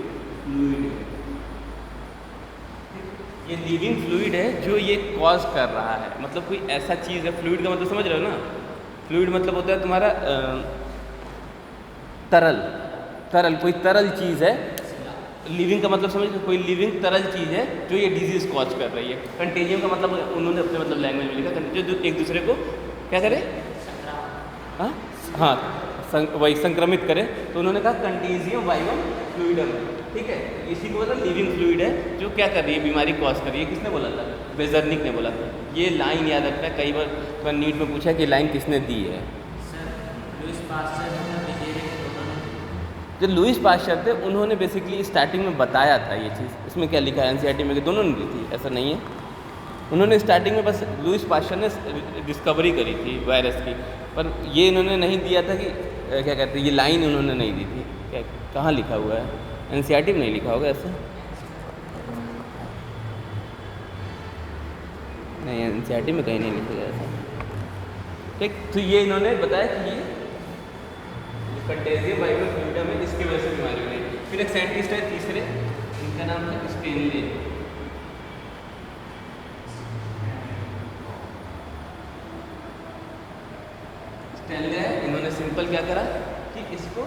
फ्लूइड है। ये लिविंग फ्लूइड है जो ये कॉज कर रहा है, मतलब कोई ऐसा चीज़ है। फ्लूइड का मतलब समझ रहे हो ना? फ्लूइड मतलब होता है तुम्हारा तरल कोई तरल चीज़ है। लिविंग का मतलब समझ, कोई लिविंग तरल चीज़ है जो ये डिजीज़ कॉज कर रही है। कंटेजियम का मतलब उन्होंने अपने मतलब लैंग्वेज में लिखा, जो एक दूसरे को क्या करे, हाँ वही संक्रमित करे। तो उन्होंने कहा कंटेजियम वाइवम फ्लूइडम, ठीक है। इसी को मतलब लिविंग फ्लूइड है जो क्या कर रही है, बीमारी कॉज कर रही है। किसने बोला था? बेजर्निक ने बोला था। ये लाइन याद रखना है, कई बार तो नीट में पूछा कि लाइन किसने दी है। जो लुईस पाश्चर थे उन्होंने बेसिकली स्टार्टिंग में बताया था ये चीज़। इसमें क्या लिखा है एनसीईआरटी में कि दोनों ने दी थी, ऐसा नहीं है। उन्होंने स्टार्टिंग में बस लुईस पाश्चर ने डिस्कवरी करी थी वायरस की, पर ये इन्होंने नहीं दिया था कि क्या कहते हैं, ये लाइन उन्होंने नहीं दी थी। क्या कहाँ लिखा हुआ है? एनसीईआरटी में नहीं लिखा होगा ऐसा, नहीं एनसीईआरटी में कहीं नहीं लिखा गया ऐसा, ठीक। तो ये इन्होंने बताया कि ये कंटेजियम वाइवम फ्लूइडम है, इसकी वजह से बीमारी हो रही है। फिर एक साइंटिस्ट है तीसरे, इनका नाम था स्टेनले। स्टेनले है, इन्होंने सिंपल क्या करा कि इसको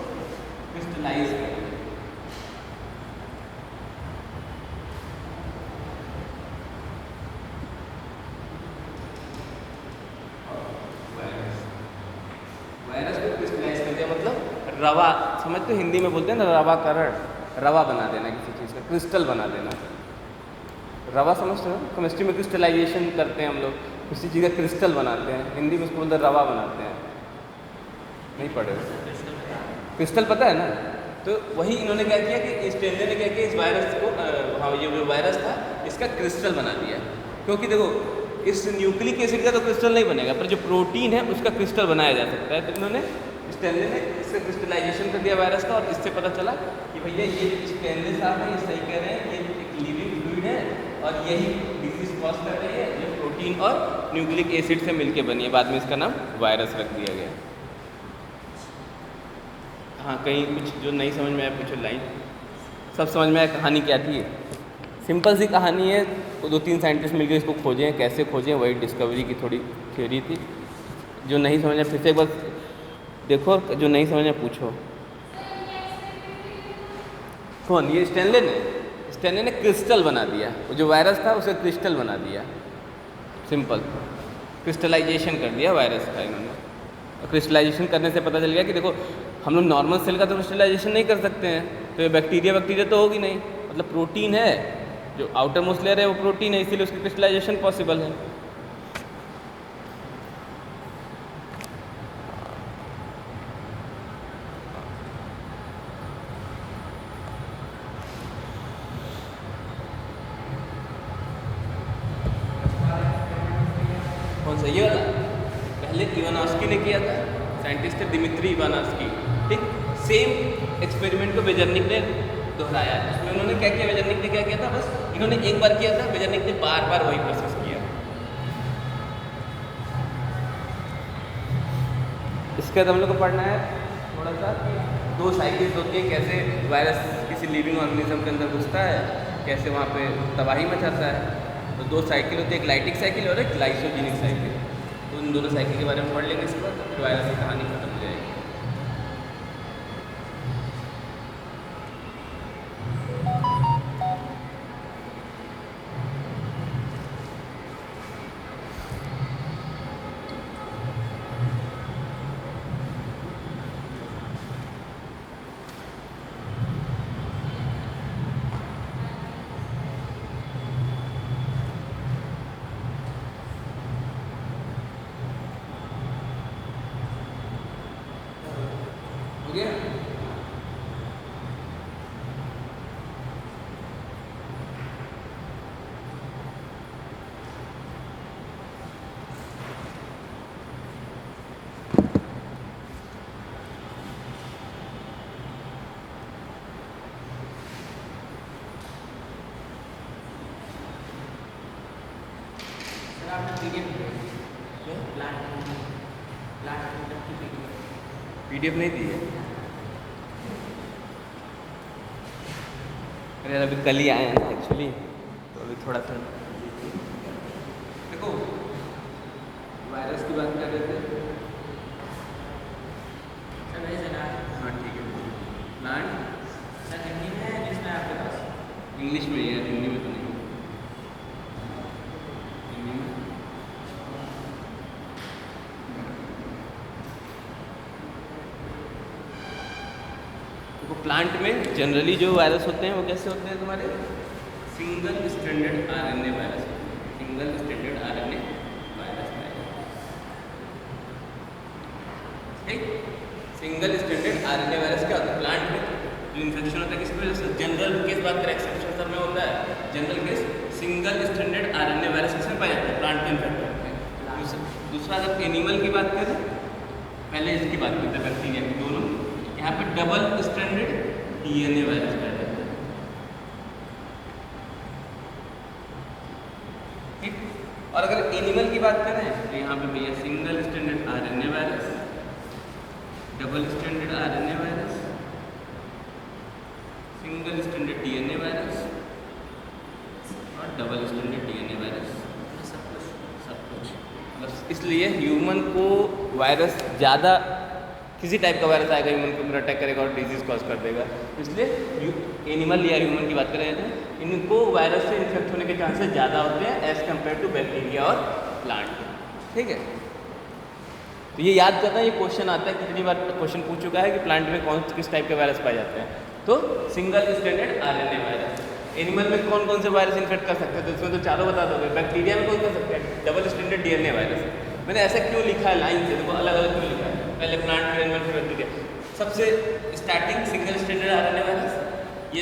क्रिस्टलाइज कर दिया। वायरस को क्रिस्टलाइज कर दिया, मतलब रवा, समझते हो? हिंदी में बोलते हैं ना रवाकरण, रवा बना देना किसी चीज़ का, क्रिस्टल बना देना। रवा समझते हो? केमिस्ट्री में क्रिस्टलाइजेशन करते हैं हम लोग, किसी चीज़ का क्रिस्टल बनाते हैं। हिंदी में उसको बोलते हैं रवा बनाते हैं। नहीं पढ़े? क्रिस्टल पता है ना? तो वही इन्होंने क्या किया कि स्टेनले ने क्या किया, इस वायरस को हाँ ये जो वायरस था इसका क्रिस्टल बना दिया। क्योंकि देखो इस न्यूक्लिक एसिड का तो क्रिस्टल नहीं बनेगा, पर जो प्रोटीन है उसका क्रिस्टल बनाया जा सकता है। तो इन्होंने स्टेनले ने इसका क्रिस्टलाइजेशन कर दिया वायरस का, और इससे पता चला कि भैया ये स्टेनले साहब है, ये सही कह रहे हैं, ये एक लिविंग फ्लूइड है और यही डिजीज कॉज कर रही है, जो प्रोटीन और न्यूक्लिक एसिड से मिलकर बनी है। बाद में इसका नाम वायरस रख दिया गया। हाँ कहीं कुछ जो नहीं समझ में आया पूछो लाइन। सब समझ में आया कहानी क्या थी? सिंपल सी कहानी है, 2-3 साइंटिस्ट मिलकर इसको खोजें, कैसे खोजें, वही डिस्कवरी की थोड़ी थ्योरी थी। जो नहीं समझ में फिर से एक बार देखो, जो नहीं समझ में पूछो। कौन? ये स्टेनले ने क्रिस्टल बना दिया, जो वायरस था उसे क्रिस्टल बना दिया। सिंपल क्रिस्टलाइजेशन कर दिया वायरस का इन्होंने। क्रिस्टलाइजेशन करने से पता चल गया कि देखो हम लोग नॉर्मल सेल का तो क्रिस्टलाइजेशन नहीं कर सकते हैं, तो ये बैक्टीरिया तो होगी नहीं, मतलब प्रोटीन है, जो आउटर मोस्ट लेयर है वो प्रोटीन है, इसीलिए उसकी क्रिस्टलाइजेशन पॉसिबल है। कौन सा, ये वाला? पहले इवानोव्स्की ने किया था, साइंटिस्ट थे दिमित्री इवानोव्स्की, ठीक। सेम एक्सपेरिमेंट को वेजरनिक ने दोहराया। उसमें उन्होंने क्या किया, वेजरनिक ने क्या किया था, बस इन्होंने एक बार किया था, वेजरनिक ने बार बार वही प्रोसेस किया। इसके बाद हम लोग को पढ़ना है थोड़ा सा कि 2 साइकिल्स होती हैं, कैसे वायरस किसी लिविंग ऑर्गेनिज्म के अंदर घुसता है, कैसे वहाँ पे तबाही मचाता है। तो 2 साइकिल होती है, एक लाइटिक साइकिल और एक लाइसोजेनिक साइकिल। तो इन दोनों साइकिल के बारे में पढ़ लेंगे इसके बाद, फिर वायरस की कहानी खत्म हो जाएगी। हो गया? पीडीएफ नहीं दी है? अरे अभी कल ही आए हैं ना एक्चुअली, तो अभी थोड़ा सा देखो वायरस की बात कर रहे थे। हाँ ठीक है। प्लांट हिंदी में है, इंग्लिश में आपके पास? इंग्लिश में है, हिंदी में तो नहीं। प्लांट में जनरली जो वायरस होते हैं वो कैसे होते हैं तुम्हारे? Single stranded RNA virus, single stranded RNA virus, ठीक। सिंगल स्ट्रैंडेड आरएनए वायरस क्या होता है? प्लांट में जो इन्फेक्शन होता है किसकी वजह से? जनरल केस बात करें, एक्सेप्शन सब में होता है general case. Single stranded RNA virus किसमें पाया जाता है? प्लांट में इन्फेक्ट होते हैं। दूसरा अगर एनिमल की बात करें, पहले इसकी बात करते हैं बैक्टीरिया की, दोनों यहाँ पे डबल स्ट्रैंडेड डीएनए वायरस पाया जाता है, ठीक। और अगर एनिमल की बात करें तो यहाँ पे भैया single stranded RNA virus, double stranded RNA virus, single stranded DNA virus और डबल स्ट्रैंडेड डीएनए वायरस, सब कुछ। बस इसलिए ह्यूमन को वायरस ज़्यादा, किसी टाइप का वायरस आएगा ह्यूमन के ऊपर अटैक करेगा और डिजीज कॉज कर देगा। इसलिए एनिमल या ह्यूमन की बात कर रहे थे, इनको वायरस से इन्फेक्ट होने के चांसेस ज़्यादा होते हैं एज़ कम्पेयर टू बैक्टीरिया और प्लांट, ठीक है। तो ये याद करना, ये क्वेश्चन आता है, कितनी बार क्वेश्चन पूछ चुका है कि प्लांट में किस टाइप के वायरस पाए जाते हैं। तो single stranded RNA virus. Animal में कौन कौन से वायरस इन्फेक्ट कर सकते हैं? तो इसमें तो चारों बता दोगे। बैक्टीरिया में कौन कर सकते हैं? Double stranded DNA virus. मैंने ऐसा क्यों लिखा है लाइन से, देखो अलग अलग क्यों लिखा है, पहले प्लांट, फिर एनिमल, फिर बैक्टीरिया। सबसे starting single stranded RNA virus, ये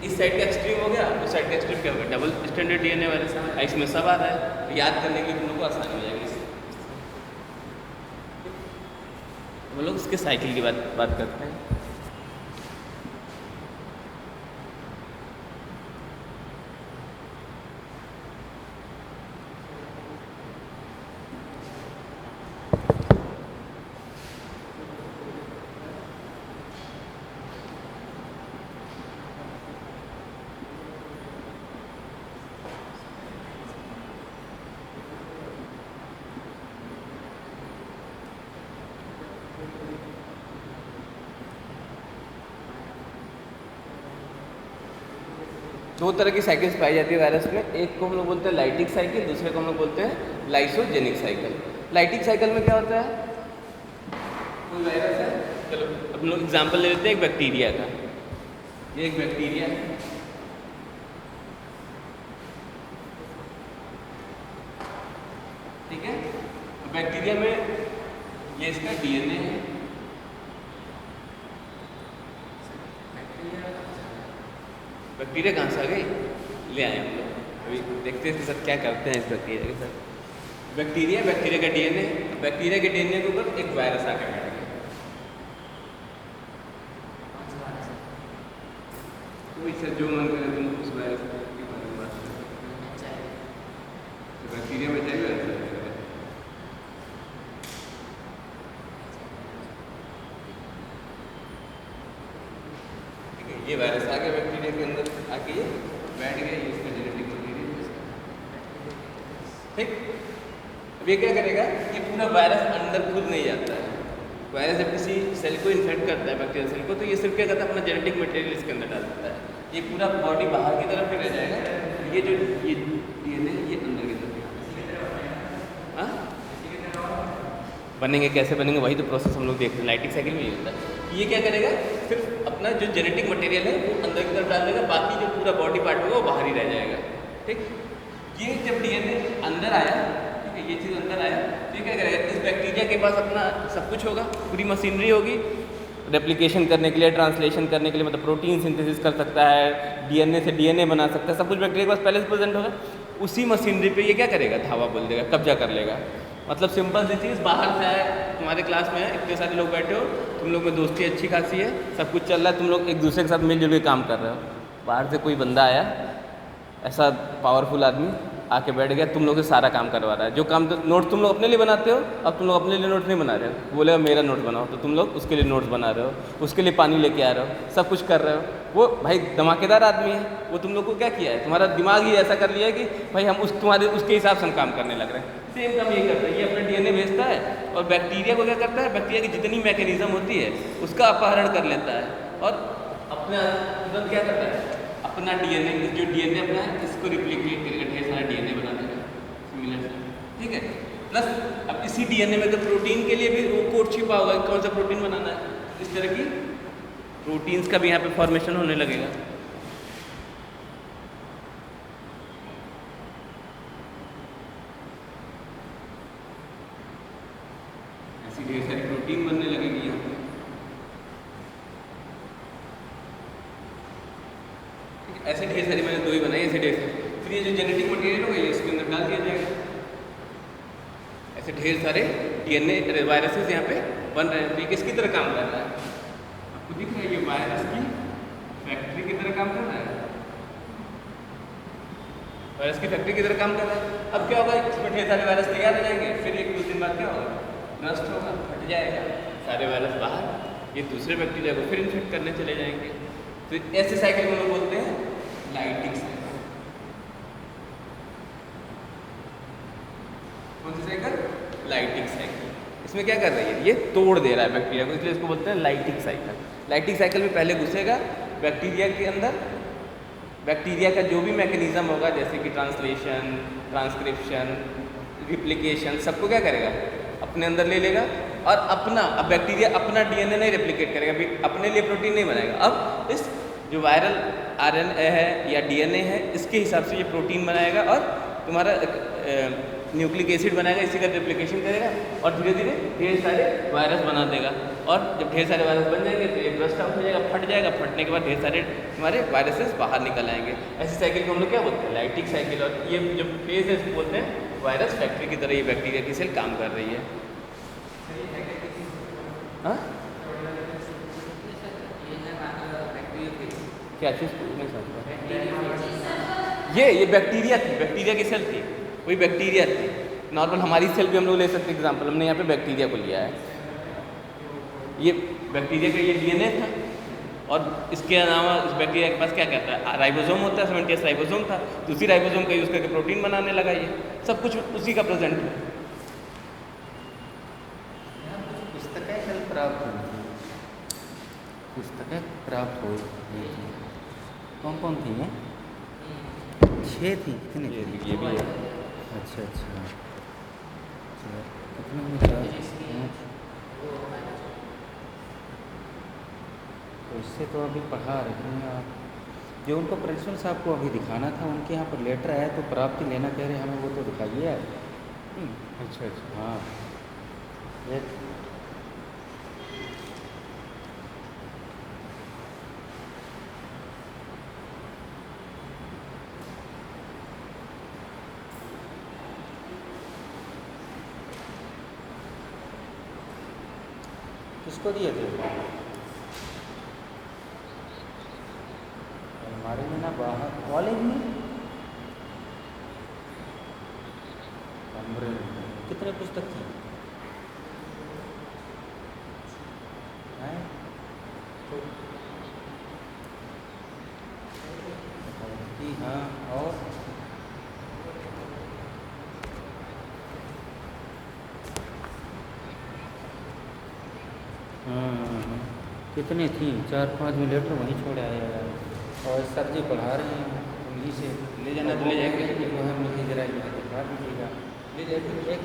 इस साइड का एक्सट्रीम हो गया, उस साइड का एक्सट्रीम क्या हो गया? डबल स्ट्रैंडेड डीएनए वायरस है। इसमें सब आ रहा है, तो याद करने के लिए तुम लोग को आसानी हो जाएगी। हम लोग इसके साइकिल की बात करते हैं। दो तरह की साइकिल्स पाई जाती है वायरस में। एक को हम लोग बोलते हैं लाइटिक साइकिल, दूसरे को हम लोग बोलते हैं लाइसोजेनिक साइकिल। लाइटिक साइकिल में क्या होता है? कोई वायरस है, चलो हम लोग एग्जाम्पल ले लेते हैं एक बैक्टीरिया का। ये एक बैक्टीरिया है, ठीक है। बैक्टीरिया में ये इसका डीएनए है, बैक्टीरिया कहाँ से आ गई? ले आए हम लोग, अभी देखते हैं इसके साथ क्या करते हैं इस बैक्टीरिया के साथ। बैक्टीरिया, बैक्टीरिया का डीएनए, बैक्टीरिया के डीएनए के ऊपर एक वायरस आके बैठ गया। तो इससे जो मन करे तुम उस वायरस के बारे में बात करो। तो बैक्टीरिया बचाएगा, ठीक है। ये वायरस आ गया बैक्टीरिया के अंदर, आके ये बैठ गया, ये इसका जेनेटिक मटेरियल, ठीक। अब ये क्या करेगा, ये पूरा वायरस अंदर खुद नहीं जाता है। वायरस जब किसी सेल को इन्फेक्ट करता है, बैक्टीरियल सेल को, तो ये सिर्फ क्या करता है, अपना जेनेटिक मटेरियल इसके अंदर डाल देता है। ये पूरा बॉडी बाहर की तरफ ही रह जाएगा, ये जो ये डीएनए ये अंदर की तरफ। हाँ, बनेंगे कैसे बनेंगे, वही तो प्रोसेस हम लोग देख रहे हैं, लाइटिंग साइकिल में ये होता है। ये क्या करेगा, सिर्फ अपना जो जेनेटिक मटेरियल है वो अंदर की तरफ डाल देगा, बाकी जो पूरा बॉडी पार्ट होगा वो बाहर ही रह जाएगा, ठीक। ये जब डीएनए अंदर आया, ठीक है, ये चीज़ अंदर आया, तो क्या करेगा, इस बैक्टीरिया के पास अपना सब कुछ होगा, पूरी मशीनरी होगी रेप्लिकेशन करने के लिए, ट्रांसलेशन करने के लिए, मतलब प्रोटीन सिंथेसिस कर सकता है, डीएनए से डीएनए बना सकता है, सब कुछ बैक्टीरिया के पास पहले से प्रेजेंट होगा। उसी मशीनरी पे ये क्या करेगा, धावा बोल देगा, कब्जा कर लेगा। मतलब सिंपल सी चीज़, बाहर से आए, तुम्हारे क्लास में इतने सारे लोग बैठे हो, तुम लोग में दोस्ती अच्छी खासी है, सब कुछ चल रहा है, तुम लोग एक दूसरे के साथ मिलजुल के काम कर रहे हो। बाहर से कोई बंदा आया, ऐसा पावरफुल आदमी आके बैठ गया, तुम लोग से सारा काम करवा रहा है। जो काम तो नोट तुम लोग अपने लिए बनाते हो, अब तुम लोग अपने लिए नोट नहीं बना रहे हो, बोलेगा मेरा नोट बनाओ, तो तुम लोग उसके लिए नोट्स बना रहे हो, उसके लिए पानी लेके आ रहे हो, सब कुछ कर रहे हो। वो भाई धमाकेदार आदमी है, वो तुम लोग को क्या किया है, तुम्हारा दिमाग ही ऐसा कर लिया है कि भाई हम तुम्हारे उसके हिसाब से हम काम करने लग रहे हैं। सेम काम ये करता है, ये अपना डीएनए भेजता है, और बैक्टीरिया को क्या करता है, बैक्टीरिया की जितनी मैकेनिज्म होती है उसका अपहरण कर लेता है, और अपना तुरंत क्या करता है, अपना डीएनए, जो डीएनए अपना है इसको रिप्लिकेट करके ढेर सारा डीएनए बना देगा सिमिलर, ठीक है। प्लस अब इसी डीएनए में तो प्रोटीन के लिए भी वो कोड छिपा होगा, कौन सा प्रोटीन बनाना है, इस तरह की प्रोटीन्स का भी यहाँ पे फॉर्मेशन होने लगेगा। ऐसी ढेर सारी प्रोटीन बनने लगेगी यहाँ पे, ऐसे ढेर सारी, मैंने दो ही बनाई, ऐसे ढेर सारी। फिर ये जो जेनेटिक मटेरियल होगा ये इसके अंदर डाल दिया जाएगा। ऐसे ढेर सारे डीएनए वायरसेस यहाँ पे बन रहे हैं। तो ये किसकी तरह काम कर रहा है, आपको दिख रहा है, ये वायरस की फैक्ट्री की तरह काम कर रहा है, वायरस की फैक्ट्री की तरह काम कर रहा है। अब क्या होगा, इसमें ढेर सारे वायरस तैयार हो जाएंगे, फिर एक 2 दिन बाद क्या होगा, नष्ट होगा, फट जाएगा, सारे वायरस बाहर, ये दूसरे बैक्टीरिया को फिर इन्फेक्ट करने चले जाएंगे। तो ऐसे साइकिल को लोग बोलते हैं लाइटिंग साइकिल। कौन सी साइकिल, लाइटिंग साइकिल। इसमें क्या कर रही है, ये तोड़ दे रहा है बैक्टीरिया को, इसलिए इसको बोलते हैं लाइटिंग साइकिल। लाइटिंग साइकिल में पहले घुसेगा बैक्टीरिया के अंदर, बैक्टीरिया का जो भी मैकेनिज्म होगा, जैसे कि ट्रांसलेशन, ट्रांसक्रिप्शन, रिप्लिकेशन, सबको क्या करेगा, अपने अंदर ले लेगा। और अपना, अब बैक्टीरिया अपना डीएनए नहीं रेप्लिकेट करेगा, अपने लिए प्रोटीन नहीं बनाएगा, अब इस जो वायरल आरएनए है या डीएनए है इसके हिसाब से ये प्रोटीन बनाएगा और तुम्हारा न्यूक्लिक एसिड बनाएगा, इसी का रेप्लिकेशन करेगा और धीरे धीरे ढेर सारे वायरस बना देगा। और जब ढेर सारे वायरस बन जाएंगे तो ये ब्रस्ट आउट हो जाएगा, फट जाएगा, फटने के बाद ढेर सारे तुम्हारे वायरसेस बाहर निकल आएंगे। ऐसी साइकिल को हम लोग क्या बोलते हैं, लाइटिंग साइकिल। और ये जो फेज है इसको बोलते हैं वायरस फैक्ट्री की तरह ये बैक्टीरिया की सेल काम कर रही है। हाँ, क्या चीज़ नहीं समझ, ये बैक्टीरिया थी, बैक्टीरिया की सेल थी, वही बैक्टीरिया थी। नॉर्मल हमारी सेल भी हम लोग ले सकते हैं एग्जांपल, हमने यहाँ पे बैक्टीरिया को लिया है। ये बैक्टीरिया का ये डीएनए था और इसके अलावा इस बैक्टीरिया के पास क्या कहता है, राइबोसोम होता है, 70 राइबोसोम था, तो उसी राइबोसोम का यूज़ करके प्रोटीन बनाने लगा। ये सब कुछ उसी का प्रेजेंट है। पुस्तकें प्राप्त हुई थी, पुस्तकें प्राप्त हुई थी, कौन कौन थी ये? 6 थी, कितनी? ये भी है। अच्छा अच्छा, कितने में था? तो इससे तो अभी पढ़ा रहे हैं आप, जो उनको प्रिंसिपल साहब को अभी दिखाना था, उनके यहाँ पर लेटर आया तो प्राप्ति लेना कह रहे हैं, हमें वो तो दिखाइए आप। अच्छा अच्छा, हाँ, ये किसको दिए थे? अलमारी में ना, बाहर कॉलेज में। कमरे में कितने पुस्तक थी? हैं? तो हाँ, और कितने थी? 4-5 में लेटर वहीं छोड़ आया यार। और सर जी पढ़ा रहे हैं उंगली से। ले जाना तो ले जाएंगे। वो है मुझे जरा यहाँ दिखा दीजिएगा। ले जाएंगे। एक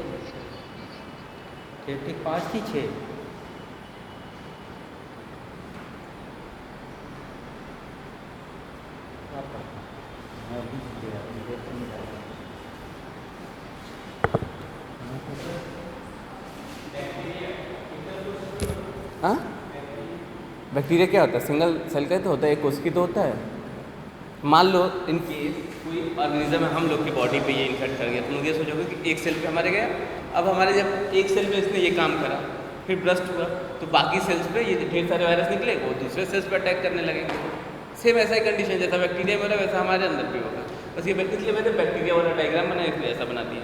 ठीक ठीक 5 थी 6। मैं अभी देख नहीं रहा। हाँ, बैक्टीरिया क्या होता है? सिंगल सेल का ही तो होता है, एक कोशिकी तो होता है। मान लो इन केस कोई ऑर्गेनिज्म है, हम लोग की बॉडी पे ये इन्फेक्ट कर गया, तो मुझे सोचोगे कि एक सेल पे हमारे गया। अब हमारे जब एक सेल पे इसने ये काम करा, फिर ब्रस्ट हुआ, तो बाकी सेल्स पे ये ढेर सारे वायरस निकले, वो दूसरे सेल्स पे अटैक करने लगेंगे। सेम ऐसा ही कंडीशन, जैसा बैक्टीरिया में हो रहा है वैसा हमारे अंदर भी होगा। बस ये इसलिए मैंने बैक्टीरिया वाला डायग्राम बनाया, इसलिए ऐसा बना दिया।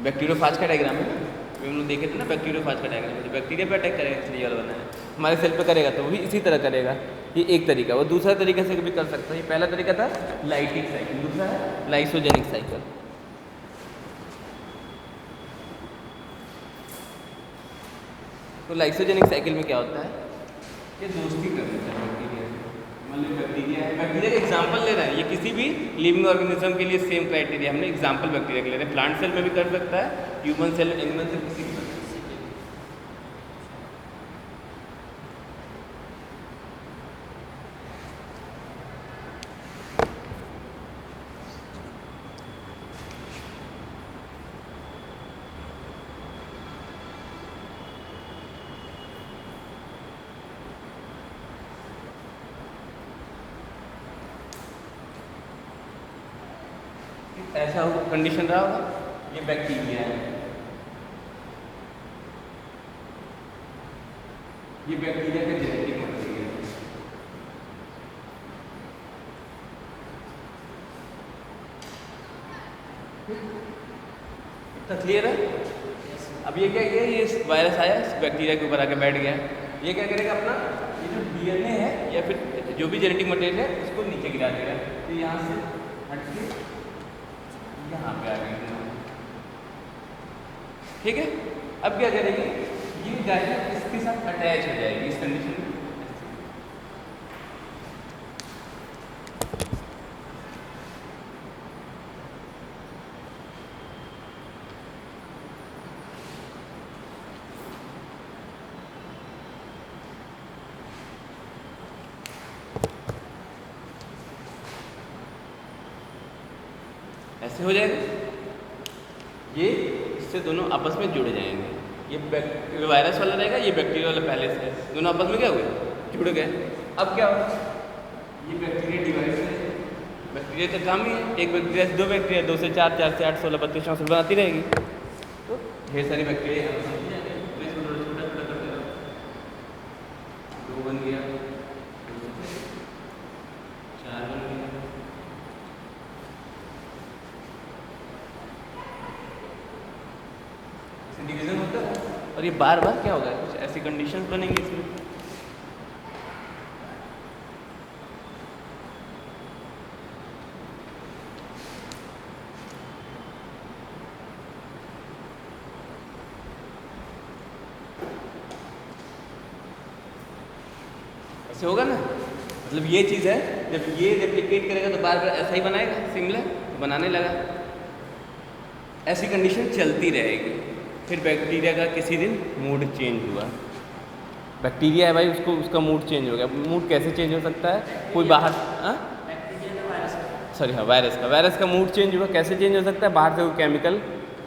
बैक्टीरियोफाज का डायग्राम है ना, हम लोग देखे थे ना बैक्टीरियोफाज का डायग्राम, जो बैक्टीरिया पे अटैक करेगा इसलिए वाला बनाया। हमारे सेल पे करेगा तो वो भी इसी तरह करेगा। ये एक तरीका। वो दूसरा तरीके से भी कर सकता है। ये पहला तरीका था लाइटिक साइकिल, दूसरा है लाइसोजेनिक साइकिल। तो लाइसोजेनिक साइकिल में क्या होता है? ये दोस्ती कर लेता है बैक्टीरिया से। मतलब बैक्टीरिया है, बैक्टीरिया का एग्जाम्पल ले रहे हैं, ये किसी भी लिविंग ऑर्गेनिज्म के लिए सेम क्राइटेरिया, हमने एग्जाम्पल बैक्टीरिया के ले रहे हैं। प्लांट सेल में भी कर सकता है, ह्यूमन सेल, एनिमल सेल, किसी भी। ऐसा होगा कंडीशन रहा होगा। ये बैक्टीरिया है, ये बैक्टीरिया का जेनेटिक मटेरियल है। इतना क्लियर है? अब ये क्या किया, ये वायरस आया इस बैक्टीरिया के ऊपर आके बैठ गया। ये क्या करेगा, अपना ये जो डीएनए है या फिर जो भी जेनेटिक मटेरियल है उसको नीचे गिरा देगा। तो यहाँ से हट के यहाँ पे आ गई। ठीक है, अब क्या करेगी, ये जाएगी इसके साथ अटैच हो जाएगी इस कंडीशन में। ऐसे हो जाएगा, ये इससे दोनों आपस में जुड़ जाएंगे। ये वायरस वाला रहेगा, ये बैक्टीरिया वाला पहले से है, दोनों आपस में क्या हुए, जुड़ गए। अब क्या होगा, ये बैक्टीरिया डिवाइड है। बैक्टीरिया का काम ही है, एक बैक्टीरिया से 2 बैक्टीरिया, 2 से 4, 4 से 8, 16, 32, 64 बनाती रहेगी। तो ढेर सारी बैक्टीरिया यहाँ पर बन जाएंगे। तो इसको थोड़ा छोटा छोटा कर देना, 2 बन गया, 4 बन गया। डिवीजन होता है और ये बार बार क्या होगा, कुछ ऐसी कंडीशंस बनेंगी इसमें। ऐसे होगा ना, मतलब ये चीज़ है, जब ये रेप्लिकेट करेगा तो बार बार ऐसा ही बनाएगा, सिमिलर बनाने लगा। ऐसी कंडीशन चलती रहेगी। फिर बैक्टीरिया का किसी दिन मूड चेंज हुआ। बैक्टीरिया है भाई, उसको उसका मूड चेंज हो गया। मूड कैसे चेंज हो सकता है, कोई बाहर सॉरी हाँ वायरस का मूड चेंज हुआ। कैसे चेंज हो सकता है, बाहर से कोई केमिकल,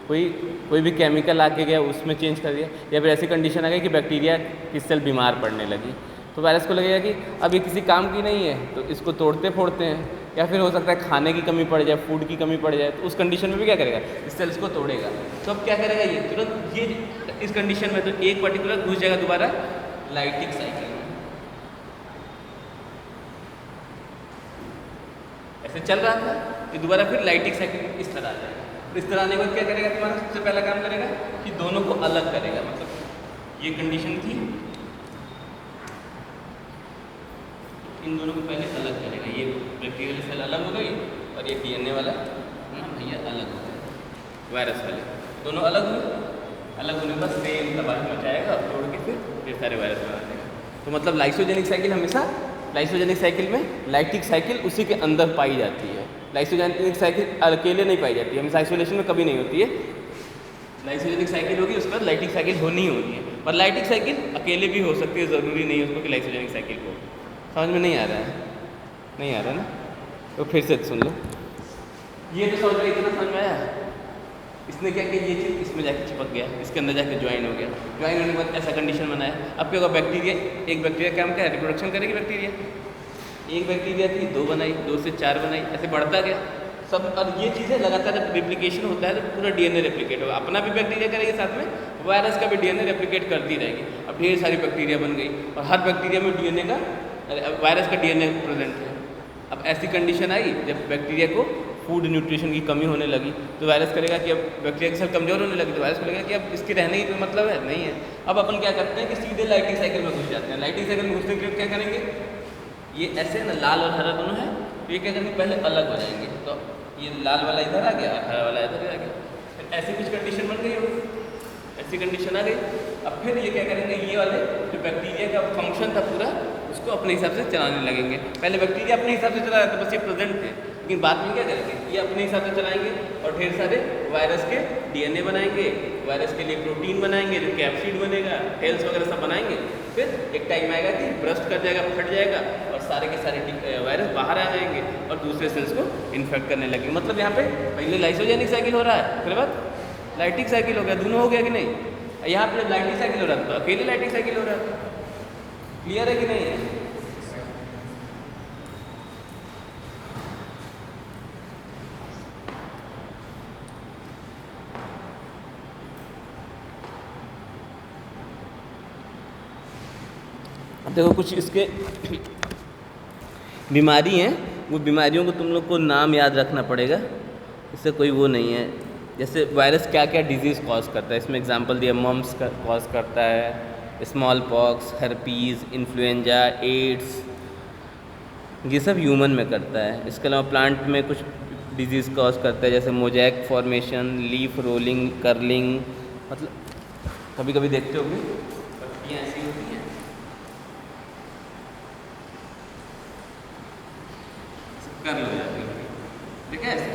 कोई भी केमिकल आके गया, उसमें चेंज कर दिया। या फिर ऐसी कंडीशन आ गई कि बैक्टीरिया की सेल बीमार पड़ने लगी, तो वायरस को लगेगा कि अब ये किसी काम की नहीं है, तो इसको तोड़ते फोड़ते हैं। या फिर हो सकता है खाने की कमी पड़ जाए, फूड की कमी पड़ जाए, तो उस कंडीशन में भी क्या करेगा, इस सेल्स को तोड़ेगा। तो अब क्या करेगा, ये तुरंत ये इस कंडीशन में तो एक पर्टिकुलर घुस जाएगा दोबारा लाइटिक साइकिल में। ऐसे चल रहा था कि दोबारा फिर लाइटिक साइकिल इस तरह आ जाएगा। तो इस तरह आने के बाद क्या करेगा तुम्हारा सबसे पहला काम करेगा कि दोनों को अलग करेगा। मतलब ये कंडीशन थी, इन दोनों को पहले अलग करेगा। ये बैक्टीरियल सेल अलग हो गई और ये डीएनए वाला ना भैया अलग हो गया, वायरस वाले दोनों अलग हुए। अलग होने के बाद सेम तबाही मचाएगा, तोड़ के फिर सारे वायरस बना देगा। तो मतलब लाइसोजेनिक साइकिल हमेशा, लाइसोजेनिक साइकिल में लाइटिक साइकिल उसी के अंदर पाई जाती है। लाइसोजेनिक साइकिल अकेले नहीं पाई जाती है, हमेशा आइसोलेशन में कभी नहीं होती है। लाइसोजेनिक साइकिल होगी उसके बाद लाइटिक साइकिल होनी ही होनी है। पर लाइटिक साइकिल अकेले भी हो सकती है, ज़रूरी नहीं है उसको कि लाइसोजेनिक साइकिल हो। समझ में नहीं आ रहा है? नहीं आ रहा ना? तो फिर से सुन लो। ये तो समझ में, इतना समझ में आया। इसने क्या किया, ये चीज़ इसमें जाके चिपक गया, इसके अंदर जाके ज्वाइन हो गया। ज्वाइन होने के बाद ऐसा कंडीशन बनाया। अब क्या होगा, बैक्टीरिया, एक बैक्टीरिया क्या क्या है, रिप्रोडक्शन करेगी बैक्टीरिया। एक बैक्टीरिया थी, 2 बनाई, 2 से 4 बनाई, ऐसे बढ़ता गया सब। और ये चीज़ें लगातार जब रेप्लिकेशन होता है तो पूरा डीएनए रेप्लिकेट होगा। अपना भी बैक्टीरिया करेगी, साथ में वायरस का भी डीएनए रेप्लिकेट करती रहेगी। अब ढेर सारी बैक्टीरिया बन गई और हर बैक्टीरिया में डीएनए का, वायरस का डीएनए प्रेजेंट है। अब ऐसी कंडीशन आई जब बैक्टीरिया को फूड न्यूट्रिशन की कमी होने लगी तो वायरस करेगा कि अब बैक्टीरिया की सेल कमज़ोर होने लगी तो वायरस को लगेगा कि अब इसके रहने की कोई मतलब है नहीं है। अब अपन क्या करते हैं कि सीधे लाइटिक साइकिल में घुस जाते हैं। लाइटिक साइकिल में घुसने के लिए क्या करेंगे, ये ऐसे ना लाल और हरा दोनों है तो ये क्या करेंगे, पहले अलग हो जाएंगे। तो ये लाल वाला इधर आ गया और हरा वाला इधर आ गया। फिर ऐसी कुछ कंडीशन बन गई हो, ऐसी कंडीशन आ गई। अब फिर ये क्या करेंगे, ये वाले जो बैक्टीरिया का फंक्शन था पूरा उसको अपने हिसाब से चलाने लगेंगे। पहले बैक्टीरिया अपने हिसाब से चला रहा था, बस ये प्रेजेंट थे, लेकिन बाद में क्या करेंगे, ये अपने हिसाब से चलाएंगे और ढेर सारे वायरस के डीएनए बनाएंगे, वायरस के लिए प्रोटीन बनाएंगे, जो कैप्सिड बनेगा, टेल्स वगैरह सब बनाएंगे। फिर एक टाइम आएगा कि ब्रस्ट कर जाएगा, फट जाएगा और सारे के सारे वायरस बाहर आ जाएंगे और दूसरे सेल्स को इन्फेक्ट करने लगेंगे। मतलब यहाँ पे पहले लाइसोजेनिक साइकिल हो रहा है, फिर बाद लाइटिक साइकिल हो गया, दोनों हो गया कि नहीं। यहाँ पे जब लाइटिक साइकिल हो रहा था तो अकेले लाइटिक साइकिल हो रहा था। क्लियर है कि नहीं है? देखो कुछ इसके बीमारी हैं, वो बीमारियों को तुम लोग को नाम याद रखना पड़ेगा, इससे कोई वो नहीं है। जैसे वायरस क्या क्या डिजीज़ कॉज करता है, इसमें एग्जांपल दिया, मम्स का कॉज करता है, smallpox, herpes, influenza, AIDS, ये सब ह्यूमन में करता है। इसके अलावा प्लांट में कुछ डिजीज़ कॉज करता है, जैसे mosaic formation, leaf rolling, curling. मतलब कभी कभी देखते होगे पत्तियाँ ऐसी होती हैं, कर्ल हो जाती है, ठीक है। ऐसे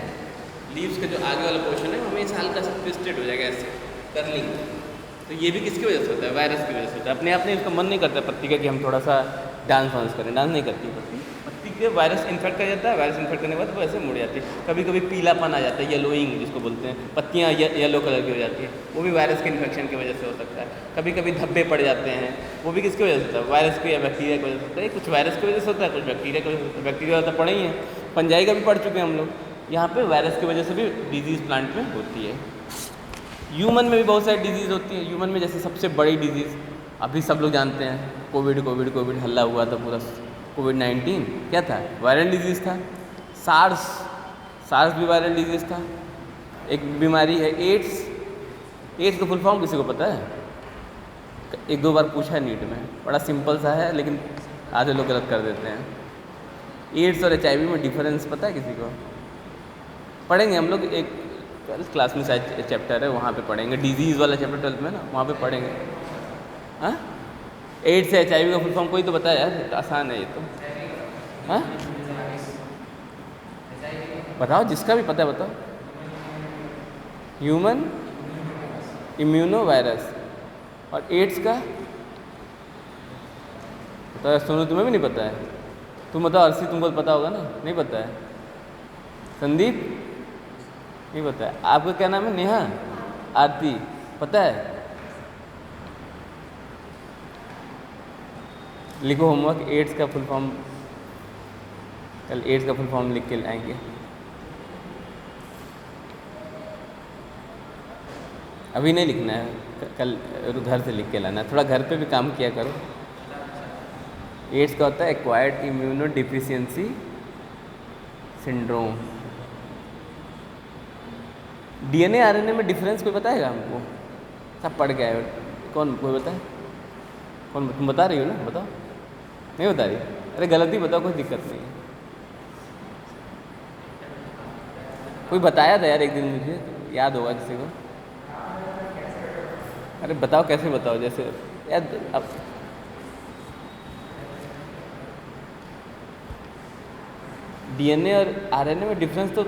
लीव्स का जो आगे वाला पोर्शन है हमेशा हल्का सा ट्विस्टेड हो जाएगा, ऐसे कर्लिंग। तो ये भी किसकी वजह से होता है, वायरस की वजह से होता है। अपने आप नहीं, इसका मन नहीं करता पत्ती का कि हम थोड़ा सा डांस वांस करें, डांस नहीं करती पत्ती के, वायरस इन्फेक्ट कर जाता है, वायरस इन्फेक्ट करने के बाद वो ऐसे मुड़ जाती है। कभी कभी पीलापन आ जाता है, येलोइंग जिसको बोलते हैं, पत्तियाँ येलो कलर की हो जाती है, वो भी वायरस के इन्फेक्शन की वजह से हो सकता है। कभी कभी धब्बे पड़ जाते हैं, वो भी किसकी वजह से होता है, वायरस की या बैक्टीरिया की वजह से होता है। कुछ वायरस की वजह से होता है, कुछ बैक्टीरिया की वजह से होता है। बैक्टीरिया तो पढ़े ही हैं, फंजाई का भी पढ़ चुके हैं हम लोग। यहाँ पे वायरस की वजह से भी डिजीज़ प्लांट में होती है। ह्यूमन में भी बहुत सारी डिजीज़ होती है। ह्यूमन में जैसे सबसे बड़ी डिजीज़ अभी सब लोग जानते हैं, कोविड हल्ला हुआ था पूरा, कोविड-19 क्या था, वायरल डिजीज़ था। सार्स भी वायरल डिजीज़ था। एक बीमारी है एड्स का फुल फॉर्म किसी को पता है? 1-2 बार पूछा है नीट में, बड़ा सिंपल सा है लेकिन आधे लोग गलत कर देते हैं। एड्स और HIV में डिफरेंस पता है किसी को? पढ़ेंगे हम लोग, एक 12th क्लास में शायद चैप्टर है, वहाँ पे पढ़ेंगे, डिजीज़ वाला चैप्टर 12th में ना, वहाँ पे पढ़ेंगे। हाँ, एड्स से HIV का फुल फॉर्म कोई तो बताया यार, आसान है ये तो। हाँ बताओ, जिसका भी पता है बताओ। Human immuno virus. और एड्स का पता है? सुनो, तुम्हें भी नहीं पता है? तुम बताओ अर्शी, तुमको पता होगा ना? नहीं पता है? संदीप नहीं पता है? आपका क्या नाम है? नेहा, आरती, पता है? लिखो होमवर्क, एड्स का फुल फॉर्म, कल एड्स का फुल फॉर्म लिख के आएंगे। अभी नहीं लिखना है, कल घर से लिख के लाना है। थोड़ा घर पे भी काम किया करो। एड्स का होता है acquired immuno deficiency syndrome. DNA RNA में डिफरेंस कोई बताएगा हमको? सब पढ़ के आए हो। कौन कोई बताए? कौन तुम बता रही हो ना? बताओ। नहीं बता रही? अरे गलती बताओ, कोई दिक्कत नहीं है। कोई बताया था यार एक दिन, मुझे याद होगा किसी को। अरे बताओ कैसे बताओ, जैसे यार अब डीएनए और आरएनए में डिफरेंस तो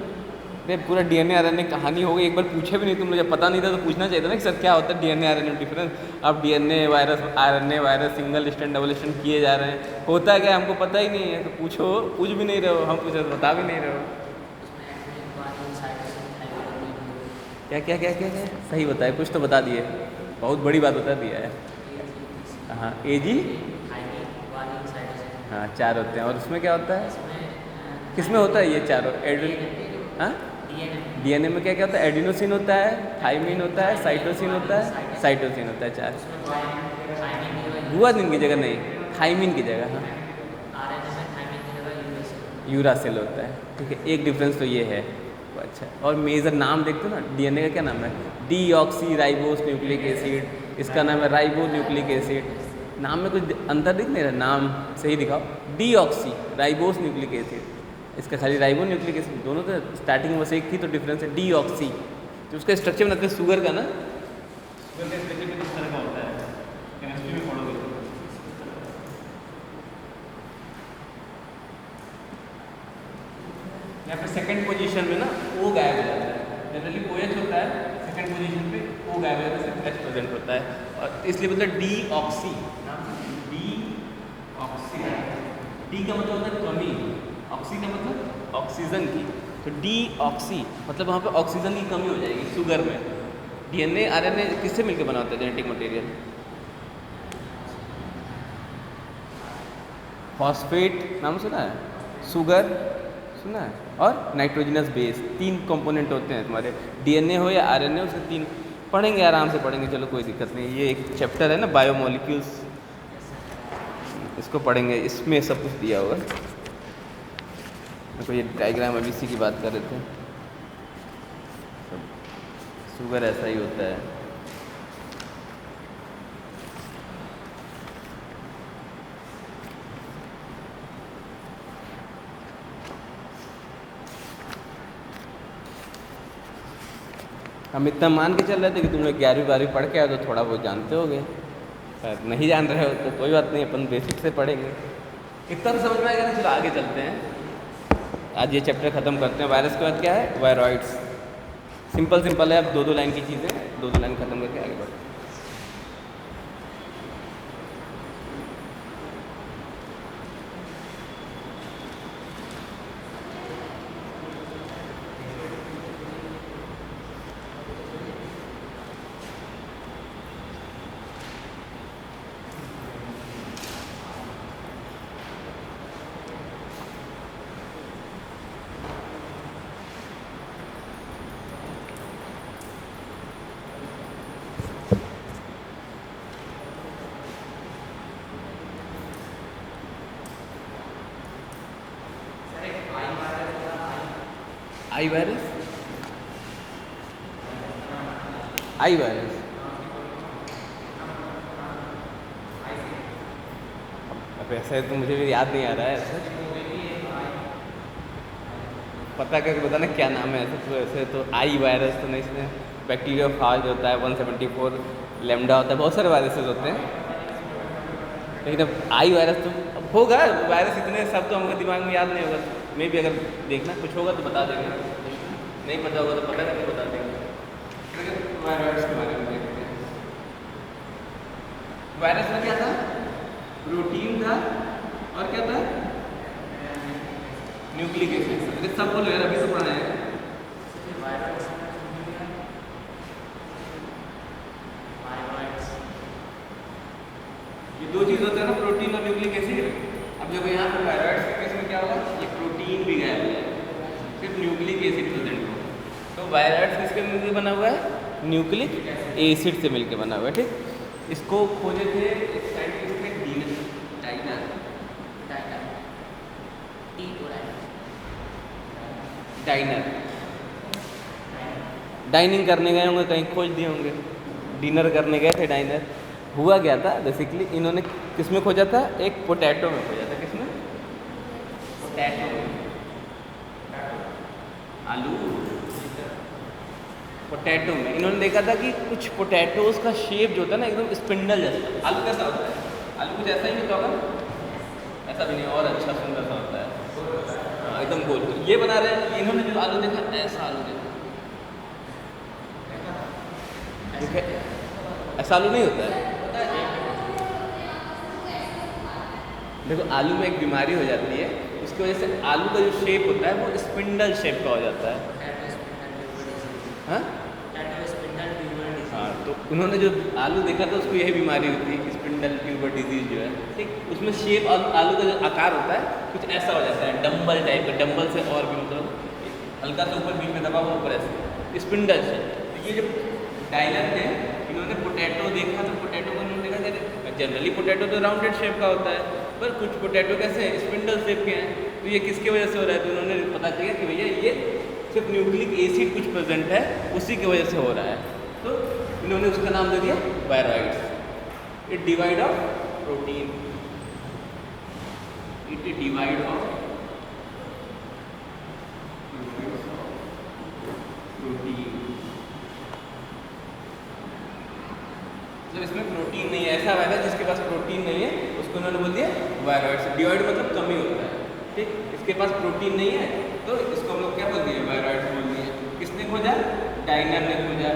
पूरा डीएनए आरएनए कहानी हो गई। एक बार पूछे भी नहीं तुम, मुझे पता नहीं था तो पूछना चाहिए था ना कि सर क्या होता है डीएनए आरएनए में डिफरेंस। अब DNA virus RNA virus single strand double strand किए जा रहे हैं, होता क्या हमको पता ही नहीं है। तो पूछो, पूछ भी नहीं रहे हो, हम पूछे तो बता भी नहीं रहे हो। क्या क्या क्या क्या क्या सही बताए, कुछ तो बता दिए, बहुत बड़ी बात बता दिया है। हाँ एजी, हाँ 4 होते हैं। और उसमें क्या होता है, किसमें होता है ये चारों? हाँ डीएनए में क्या क्या होता है? एडिनोसिन होता है, थाइमिन होता है, साइटोसिन होता है, साइटोसिन होता है। 4 गुआनिन की जगह नहीं, थाइमिन की जगह। हाँ यूरासिल होता है। ठीक है, एक डिफरेंस तो ये है। अच्छा, और मेजर नाम देखते हो ना, डीएनए का क्या नाम है? Deoxy ribose nucleic acid. इसका नाम है राइबो न्यूक्लिक एसिड। नाम में कुछ अंतर दिख नहीं रहा? नाम सही दिखाओ। डीऑक्सी राइबोस न्यूक्लिक एसिड, इसका खाली राइबो न्यूक्लिक एसिड। दोनों तो स्टार्टिंग में बस एक थी, तो डिफरेंस है डीऑक्सी। तो उसका स्ट्रक्चर बनाते हैं शुगर का ना, शुगर का स्ट्रक्चर किस तरह का होता है, केमिस्ट्री में पढ़ोगे। यहाँ पे सेकंड पोजीशन में ना ओ गायब हो जाता है। जनरली OH होता है, सेकंड पोजीशन पे O गायब हो जाता है, सिर्फ H प्रेजेंट होता है। और इसलिए मतलब डीऑक्सी, डीऑक्सी, डी का मतलब होता है कमी, ऑक्सी का मतलब ऑक्सीजन की। तो डीऑक्सी मतलब वहाँ पे ऑक्सीजन की कमी हो जाएगी शुगर में। डीएनए आरएनए किससे मिलकर बना होता है जेनेटिक मटेरियल? फॉस्फेट नाम सुना है, शुगर सुना है, और नाइट्रोजनस बेस। 3 कंपोनेंट होते हैं तुम्हारे, डीएनए हो या आरएनए, उसके 3 पढ़ेंगे, आराम से पढ़ेंगे, चलो कोई दिक्कत नहीं। ये एक चैप्टर है ना बायोमोलिक्यूल्स, इसको पढ़ेंगे, इसमें सब कुछ दिया होगा। देखो ये डायग्राम अभी इसी की बात कर रहे थे। शुगर ऐसा ही होता है। हम इतना मान के चल रहे थे कि तुम लोग 11वीं 12वीं पढ़ के आए तो थोड़ा बहुत जानते होगे। नहीं जान रहे हो तो कोई बात नहीं, अपन बेसिक से पढ़ेंगे। इतना तो समझ में आएगा ना। चलो आगे चलते हैं, आज ये चैप्टर ख़त्म करते हैं। वायरस के बाद क्या है? वायरॉइड्स। सिंपल सिंपल है, अब 2-2 लाइन की चीज़ें, 2-2 लाइन ख़त्म करके आगे बढ़ते हैं। आई वायरस, आई वायरस अब ऐसे तो मुझे भी याद नहीं आ रहा है ऐसे, पता करके बताना क्या नाम है ऐसे। तो ऐसे तो आई वायरस तो नहीं, इसमें बैक्टीरियोफाज होता है, 174 लैम्डा होता है, बहुत सारे वायरसेस होते हैं। लेकिन अब आई वायरस तो अब होगा, वायरस इतने सब तो हमको दिमाग में याद नहीं होगा। मे भी अगर देखना कुछ होगा तो बता देंगे, नहीं पता होगा तो पता करके बता देंगे। वायरस के बारे में देखते हैं। वायरस में क्या था? प्रोटीन था, और क्या था? Nucleic acid. अरे सब बोलो यार, अभी तो पढ़ना है। ये 2 चीज़ होता है ना, प्रोटीन और न्यूक्लिक एसिड। अब देखो यहाँ पर वायरस के केस में क्या होगा, ये प्रोटीन भी गायब हो जाएगा, सिर्फ न्यूक्लिक एसिड प्रेजेंट होगा। तो वायरस किसके मिलकर बना हुआ है? न्यूक्लिक एसिड से मिलकर बना हुआ है। ठीक, इसको खोजे थे एक साइंटिस्ट ने, डीना डाइनर, डाइनिंग करने गए होंगे, कहीं खोज दिए होंगे, डिनर करने गए थे डाइनर। हुआ क्या था बेसिकली, इन्होंने किस में खोजा था, एक पोटैटो में खोजा था। किसमें? पोटैटो में, आलू, पोटैटो में। इन्होंने देखा था कि कुछ पोटैटोज का शेप जो होता है ना एकदम स्पिंडल जैसा। आलू कैसा होता है? आलू कुछ ऐसा ही होता होगा, ऐसा भी नहीं, और अच्छा सुंदर सा होता है, हाँ एकदम गोल। तो ये बना रहे हैं, इन्होंने जो आलू देखा ऐसा आलू देखा, ऐसा आलू नहीं होता है। देखो आलू में एक बीमारी हो जाती है, उसकी वजह से आलू का जो शेप होता है वो स्पिंडल शेप का हो जाता है। हाँ हाँ, तो उन्होंने जो आलू देखा था उसको यही बीमारी होती है, स्पिंडल ट्यूबर डिजीज जो है, ठीक। उसमें शेप आलू का जो आकार होता है कुछ ऐसा हो जाता है, डंबल टाइप का, डंबल से और भी मतलब हल्का सा ऊपर बीच में दबा हुआ ऊपर ऐसे स्पिंडल से। तो ये जो डाइनर थे, इन्होंने पोटैटो देखा तो पोटैटो को इन्होंने देखा कि जनरली पोटैटो तो राउंडेड शेप का होता है, पर कुछ पोटैटो कैसे हैं, स्पिंडल शेप के हैं। तो ये किसकी वजह से हो रहा है? तो उन्होंने पता किया कि भैया ये सिर्फ न्यूक्लिक एसिड कुछ प्रेजेंट है, उसी की वजह से हो रहा है। तो इन्होंने उसका नाम दे दिया viroids. It divide of protein, it divide of protein. मतलब इसमें प्रोटीन नहीं है, ऐसा वायरस जिसके पास प्रोटीन नहीं है उसको उन्होंने बोल दिया वायरॉइड्स। डिवाइड मतलब कमी होता है, ठीक। इसके पास प्रोटीन नहीं है तो इसको हम लोग क्या बोल दिए, वायरॉइड्स बोल दिए। किसने खोजा? डाइनर ने खोजा।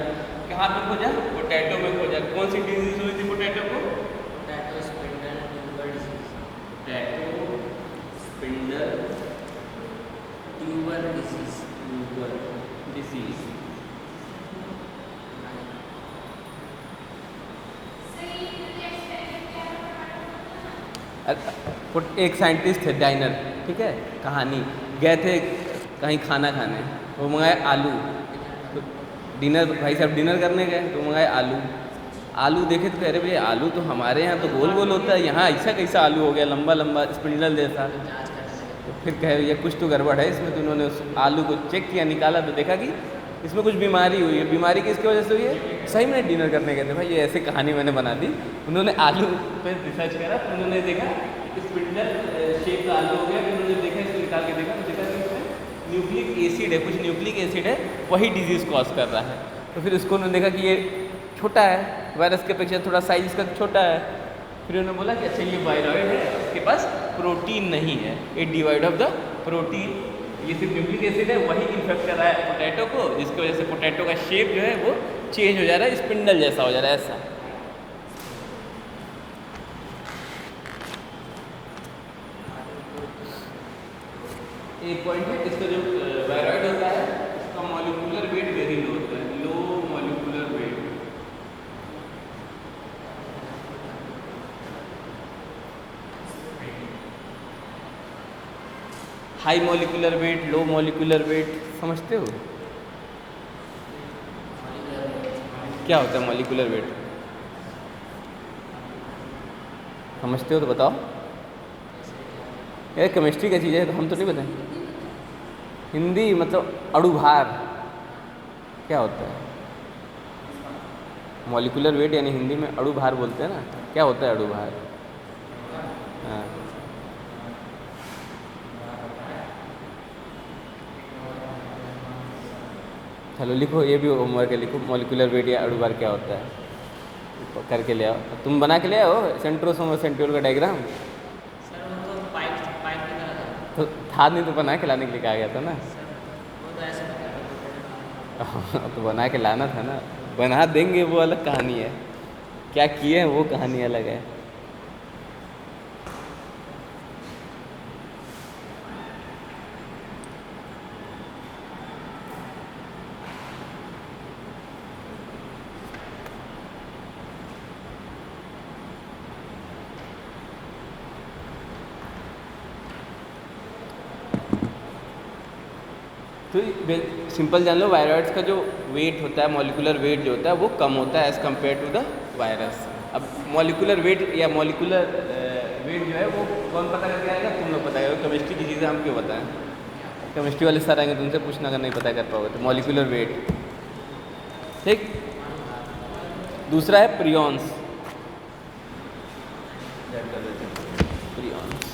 कहाँ पे खोजा? पोटैटो में खोजा। कौन सी डिजीज हुई थी पोटैटो को? Potato spindle tuber disease, potato spindle tuber disease, tuber disease. एक साइंटिस्ट थे डाइनर, ठीक है, कहानी, गए थे कहीं खाना खाने, वो मंगाए आलू। तो डिनर, भाई साहब डिनर करने गए तो मंगाए आलू। आलू देखे तो कह रहे भैया आलू तो हमारे यहाँ तो गोल गोल होता है, यहाँ ऐसा कैसा आलू हो गया, लंबा लंबा स्पिंडल जैसा। तो फिर कहे भैया कुछ तो गड़बड़ है इसमें। तो उन्होंने उस आलू को चेक किया, निकाला तो देखा कि इसमें कुछ बीमारी हुई है। बीमारी किसकी वजह से हुई है? सही में डिनर करने गए थे भाई, ये ऐसे कहानी मैंने बना दी। उन्होंने आलू पे रिसर्च करा तो उन्होंने देखा स्पिंडल शेप का आलू हो गया। फिर उन्होंने देखा, इसको निकाल के देखा तो देखा कि इसमें न्यूक्लिक एसिड है, कुछ न्यूक्लिक एसिड है, वही डिजीज़ कॉज कर रहा है। तो फिर उसको उन्होंने देखा कि ये छोटा है, वायरस के अपेक्षा थोड़ा साइज इसका छोटा है। फिर उन्होंने बोला कि अच्छा ये वायरॉइड है, इसके पास प्रोटीन नहीं है, it divide of the protein. ये सिर्फ न्यूक्लिक एसिड है, वही इन्फेक्ट कर रहा है पोटैटो को, जिसकी वजह से पोटैटो का शेप जो है वो चेंज हो जा रहा है, स्पिंडल जैसा हो जा रहा है, ऐसा। एक पॉइंट है, इसका जो वायरॉइड होता है इसका मॉलिक्यूलर वेट वेरी लो होता है, low molecular weight. High molecular weight, low molecular weight, समझते हो क्या होता है मॉलिक्यूलर वेट? समझते हो तो बताओ। ये केमिस्ट्री का चीज़ है तो हम तो नहीं बताएं। हिंदी मतलब अणुभार क्या होता है? मॉलिक्यूलर वेट यानी हिंदी में अणुभार बोलते हैं ना, क्या होता है अणुभार? हाँ, चलो लिखो, ये भी होमवर्क है, लिखो मॉलिक्यूलर वेट या अणुभार क्या होता है, करके ले आओ। तुम बना के ले आओ सेंट्रोसोम और सेंट्रियोल का डायग्राम। सर वो तो पाइप पाइप की तरह था। तो था नहीं तो बना के लाने के लिए कहा गया था ना। सर वो तो ऐसे बता तो बना के लाना था ना, बना देंगे वो अलग कहानी है, क्या किए हैं वो कहानी अलग है। तो सिंपल जान लो, वायरॉइड्स का जो वेट होता है, मॉलिक्यूलर वेट जो होता है वो कम होता है as compare to the virus. अब मॉलिक्यूलर वेट या मॉलिक्यूलर वेट जो है वो कौन पता करके आएगा? तुम लोग बताएगा, केमिस्ट्री की चीज़ें हम क्यों बताएं। केमिस्ट्री वाले सर आएंगे तो उनसे पूछना, अगर नहीं पता कर पाओगे तो। मॉलिक्यूलर वेट, ठीक। दूसरा है प्रियॉन्स। प्रियॉन्स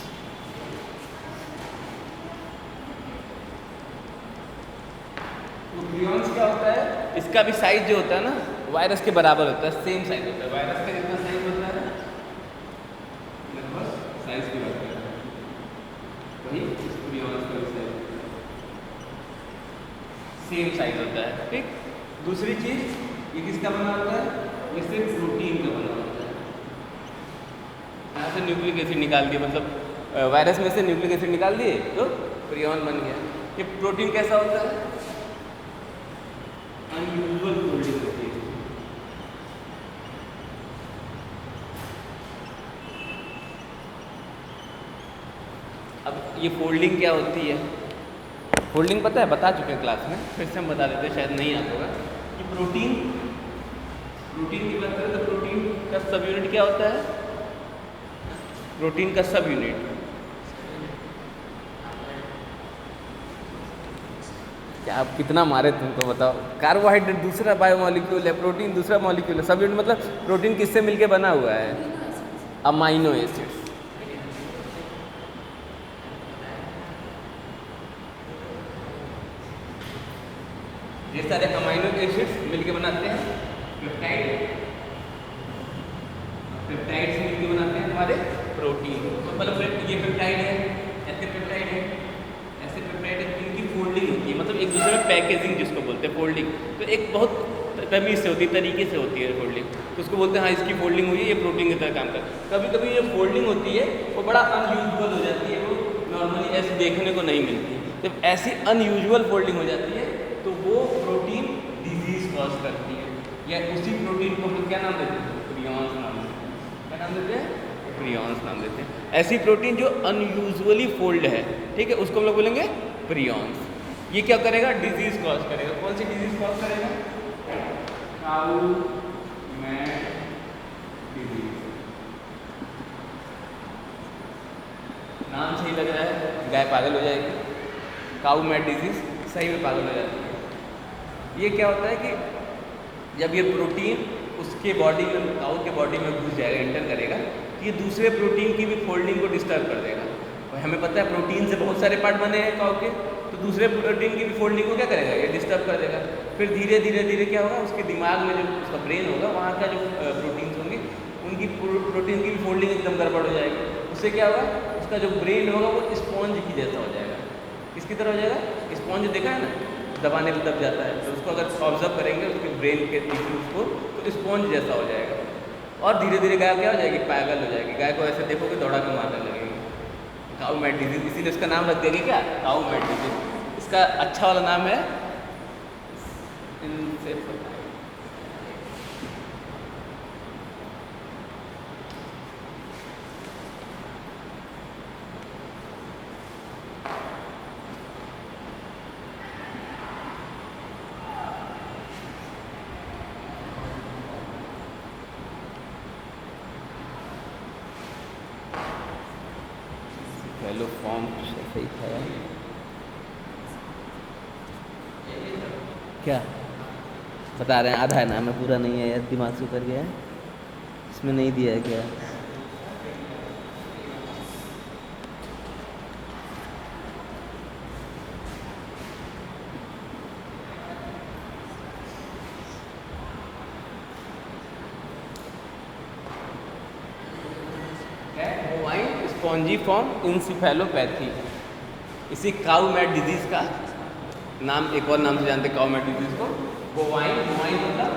तो प्रियॉन्स क्या होता है, इसका भी साइज जो होता है ना वायरस के बराबर होता है, सेम साइज होता है। वायरस का कितना साइज होता है, लगभग साइज की बात करें वही प्रियॉन्स का भी साइज सेम साइज होता है, ठीक। दूसरी चीज, ये किसका बना होता है, ये सिर्फ प्रोटीन का बना होता है। यहाँ से न्यूक्लिक एसिड निकाल दिया, मतलब वायरस में से न्यूक्लिक एसिड निकाल दिए तो प्रियॉन बन गया। ये प्रोटीन कैसा होता है, अनयूजुअल फोल्डिंग होती है। अब ये फोल्डिंग क्या होती है, फोल्डिंग पता है, बता चुके हैं क्लास में, फिर से हम बता देते हैं, शायद नहीं याद होगा कि प्रोटीन की बात करें तो प्रोटीन का सब यूनिट क्या होता है, प्रोटीन का सब यूनिट क्या, आप कितना मारे तुमको बताओ। कार्बोहाइड्रेट दूसरा बायोमॉलिक्यूल है, प्रोटीन दूसरा मॉलिक्यूल है, सब यूनिट मतलब प्रोटीन किससे मिलके बना हुआ है, अमाइनो एसिड्स। ये सारे अमाइनो एसिड्स मिलके बनाते हैं पेप्टाइड, पेप्टाइड्स मिलके बनाते हैं हमारे प्रोटीन। तो मतलब ये पेप्टाइड है, ऐसे पेप्टाइड है, ऐसे पेप्टाइड है, इनकी फोल्डिंग होती है, मतलब एक दूसरे में पैकेजिंग जिसको बोलते हैं फोल्डिंग। तो एक बहुत तमीज से होती है, तरीके से होती है फोल्डिंग, तो उसको बोलते हैं हाँ इसकी फोल्डिंग हुई है, ये प्रोटीन की तरह काम करता है। कभी कभी ये फोल्डिंग होती है वो बड़ा अनयूजुअल हो जाती है, वो नॉर्मली ऐसे देखने को नहीं मिलती। जब ऐसी अनयूजुअल फोल्डिंग हो जाती है तो वो प्रोटीन डिजीज कॉज करती है, या उसी प्रोटीन को हम लोग क्या नाम देते हैं, प्रियॉन्स नाम देते हैं। क्या नाम देते हैं, प्रियॉन्स नाम देते हैं। ऐसी प्रोटीन जो अनयूजुअली फोल्ड है, ठीक है, उसको हम लोग बोलेंगे प्रियॉन्स। ये क्या करेगा, डिजीज कॉज करेगा। कौन सी डिजीज कॉज करेगा, काऊ मैट डिजीज। नाम सही लग रहा है, गाय पागल हो जाएगी, काऊ मैट डिजीज सही में पागल हो जाती है। ये क्या होता है कि जब ये प्रोटीन उसके बॉडी में, काऊ के बॉडी में घुस जाएगा, एंटर करेगा, तो ये दूसरे प्रोटीन की भी फोल्डिंग को डिस्टर्ब कर देगा। और हमें पता है प्रोटीन से बहुत सारे पार्ट बने हैं काऊ के, तो दूसरे प्रोटीन की भी फोल्डिंग को क्या करेगा, ये डिस्टर्ब कर देगा। फिर धीरे धीरे धीरे क्या होगा, उसके दिमाग में जो उसका ब्रेन होगा, वहाँ का जो प्रोटीन्स होंगे उनकी प्रोटीन की भी फोल्डिंग एकदम गड़बड़ हो जाएगी। उससे क्या होगा, उसका जो ब्रेन होगा वो स्पॉन्ज की जैसा हो जाएगा। किसकी तरह हो जाएगा, स्पॉन्ज देखा है ना, दबाने में दब जाता है, तो उसको अगर ऑब्जर्व करेंगे उसके ब्रेन के टिश्यूज को, तो स्पॉन्ज जैसा हो जाएगा। और धीरे धीरे गाय क्या हो जाएगी, पागल हो जाएगी। गाय को ऐसे देखोगे दौड़ा के मारने लगेगी। काऊ मैट डिजीज, इसीलिए इसका नाम रख देंगे क्या, काऊ मैट डिजीज। इसका अच्छा वाला नाम है इंसेफेलाइटिस। हेलो फॉर्म सही था क्या बता रहे हैं, आधा है नाम है, पूरा नहीं है यार, दिमाग से उतर गया है, इसमें नहीं दिया है क्या। स्पॉन्जीफॉर्म इंसेफेलोपैथी, इसी काऊ मैट डिजीज़ का नाम, एक और नाम से जानते हैं काऊ मैट डिजीज़ को, बोवाइन। बोवाइन मतलब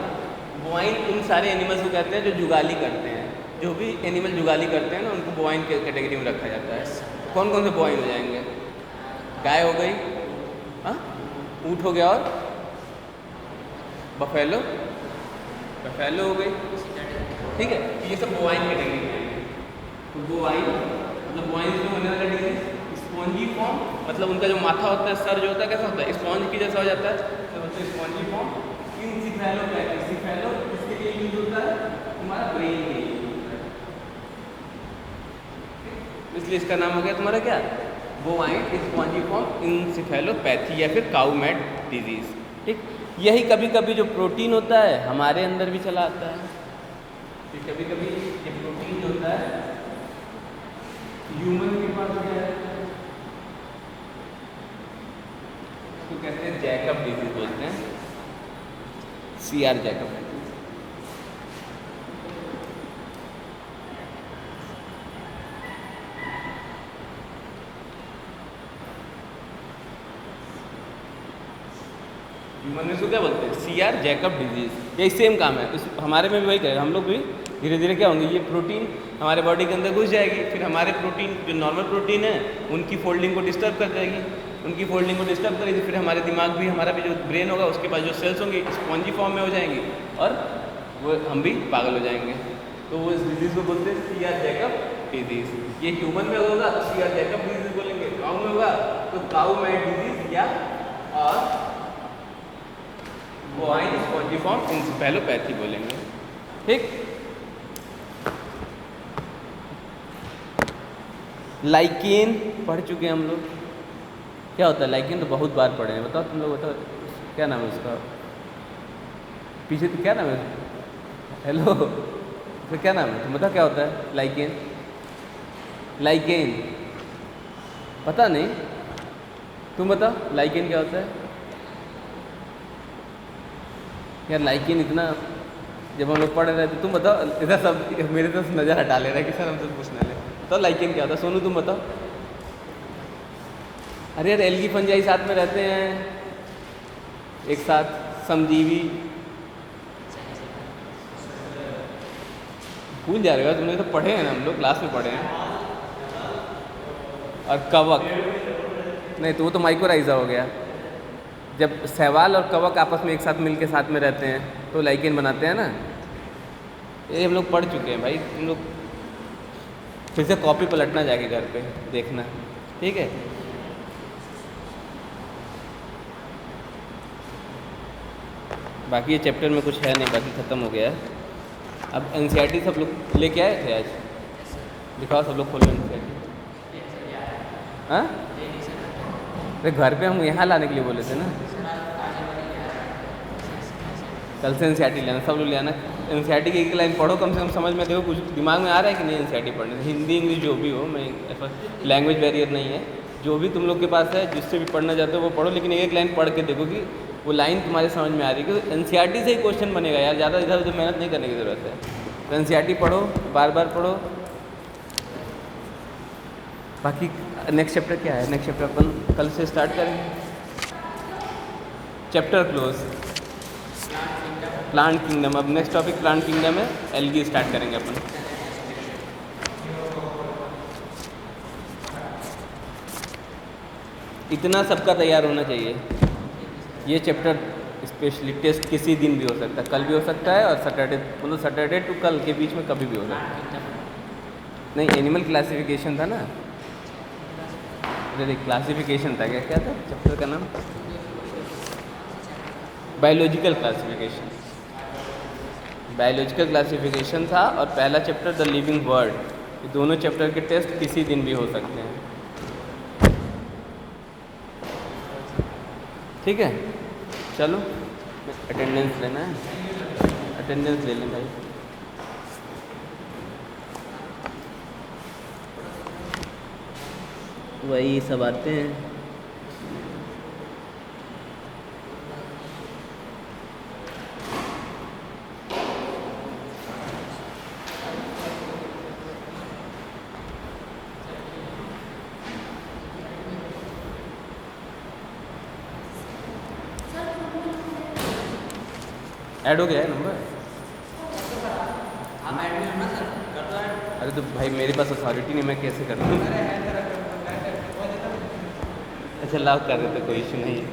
बोवाइन उन सारे एनिमल्स को कहते हैं जो जुगाली करते हैं। जो भी एनिमल जुगाली करते हैं ना, उनको बोवाइन के कैटेगरी में रखा जाता है। कौन कौन से बोवाइन हो जाएंगे, गाय हो गई, हाँ, ऊँट हो गया, और बफेलो, बफेलो हो गई, ठीक है, ये सब बोवाइन कैटेगरी में आएंगे। तो बोवाइन मतलब बोवाइन में होने वाला डिजीज। स्पॉन्जीफॉर्म मतलब उनका जो माथा होता है, सर जो होता है कैसा होता है, स्पॉन्ज की जैसा हो जाता है, तो बोलते हैं स्पॉन्जीफॉर्म। इंसेफेलोपैथी, इंसेफेलो किसके लिए यूज होता है, तुम्हारा ब्रेन के लिए यूज होता है, इसलिए इसका नाम हो गया तुम्हारा क्या, बोवाइन स्पॉन्जिफॉर्म इंसेफेलोपैथी या फिर काउमैट डिजीज। ठीक, यही कभी कभी जो प्रोटीन होता है हमारे अंदर भी चला आता है। तो कभी कभी ये प्रोटीन जो होता है ह्यूमन के पास क्या है तो कहते हैं जैकब डिजीज बोलते हैं, CR जैकब। ह्यूमन में इसको क्या बोलते हैं, CR जैकब डिजीज। यही सेम काम है, इस हमारे में भी वही करेगा। हम लोग भी धीरे धीरे क्या होंगे, ये प्रोटीन हमारे बॉडी के अंदर घुस जाएगी, फिर हमारे प्रोटीन जो नॉर्मल प्रोटीन है उनकी फोल्डिंग को डिस्टर्ब कर जाएगी, उनकी फोल्डिंग को डिस्टर्ब करेगी, फिर हमारे दिमाग भी, हमारा भी जो ब्रेन होगा उसके पास जो सेल्स होंगे स्पॉन्जी फॉर्म में हो जाएंगी और वो हम भी पागल हो जाएंगे। तो वो इस डिजीज़ को बोलते हैं CR जैकब डिजीज़। ये ह्यूमन में होगा CR जैकब डिजीज़ बोलेंगे, काऊ में होगा तो काउमैट डिजीज़ या और बोवाइन स्पॉन्जिफॉर्म इंसेफेलोपैथी बोलेंगे। ठीक, लाइकेन पढ़ चुके हैं हम लोग। क्या होता है लाइकेन, तो बहुत बार पढ़े हैं। बताओ तुम लोग, बताओ क्या नाम है उसका, पीछे तो क्या नाम है, हेलो तो क्या नाम है, तुम बताओ क्या होता है लाइकेन। लाइकेन पता नहीं, तुम बताओ लाइकेन क्या होता है। यार लाइकेन इतना जब हम लोग पढ़ रहे थे, तुम बताओ, इधर सब मेरे तरफ से नज़र हटा ले रहा है कि सर हमसे पूछने ले। बताओ लाइकेन क्या होता है, सोनू तुम बताओ। अरे यार एल्गी फंजाई साथ में रहते हैं एक साथ, समजीवी, भूल जा रहे हो तुमने, तो पढ़े हैं ना, हम लोग क्लास में पढ़े हैं। और कवक नहीं, तो वो तो माइकोराइजा हो गया। जब शैवाल और कवक आपस में एक साथ मिल के साथ में रहते हैं तो लाइकेन बनाते हैं ना। ये हम लोग पढ़ चुके हैं भाई, तुम लोग फिर से कॉपी पलटना जाके घर पे देखना, ठीक है। बाकी ये चैप्टर में कुछ है नहीं, बाकी ख़त्म हो गया है। अब NCERT सब लोग लेके आए थे आज, दिखाओ सब लोग खोलो NCERT। हाँ, अरे घर पे हम यहाँ लाने के लिए बोले थे ना, कल से NCERT लेना, सब लोग ले आना। NCERT की एक लाइन पढ़ो, कम से कम समझ में देखो, कुछ दिमाग में आ रहा है कि नहीं NCERT पढ़ने। हिंदी इंग्लिश जो भी हो, मैं ऐसा लैंग्वेज बैरियर नहीं है, जो भी तुम लोग के पास है जिससे भी पढ़ना चाहते हो वो पढ़ो, लेकिन एक लाइन पढ़ के देखो कि वो लाइन तुम्हारे समझ में आ रही है। क्योंकि NCERT से ही क्वेश्चन बनेगा यार, ज़्यादा इधर उधर मेहनत नहीं करने की ज़रूरत है। तो NCERT पढ़ो, बार बार पढ़ो। बाकी नेक्स्ट चैप्टर क्या है, नेक्स्ट चैप्टर अपन कल से स्टार्ट करेंगे। Chapter close, plant kingdom. अब नेक्स्ट टॉपिक प्लांट किंगडम है, एल्गी स्टार्ट करेंगे अपन। इतना सबका तैयार होना चाहिए। ये चैप्टर स्पेशली टेस्ट किसी दिन भी हो सकता है, कल भी हो सकता है और सैटरडे, मतलब सैटरडे टू कल के बीच में कभी भी हो सकता है। नहीं, एनिमल क्लासिफिकेशन था ना, अरे क्लासिफिकेशन था, क्या क्या था चैप्टर का नाम, बायोलॉजिकल क्लासिफिकेशन। बायोलॉजिकल क्लासिफिकेशन था और पहला चैप्टर द लिविंग वर्ल्ड। ये दोनों चैप्टर के टेस्ट किसी दिन भी हो सकते हैं, ठीक है। चलो अटेंडेंस लेना है, अटेंडेंस ले लें भाई। वही सब आते हैं। ऐड हो गया है नंबर? आप एडमिट ना सर कर दो ऐड। अरे तो भाई मेरे पास अथॉरिटी नहीं, मैं कैसे कर दूँ? अच्छा लाभ कर देते, कोई इशू नहीं है।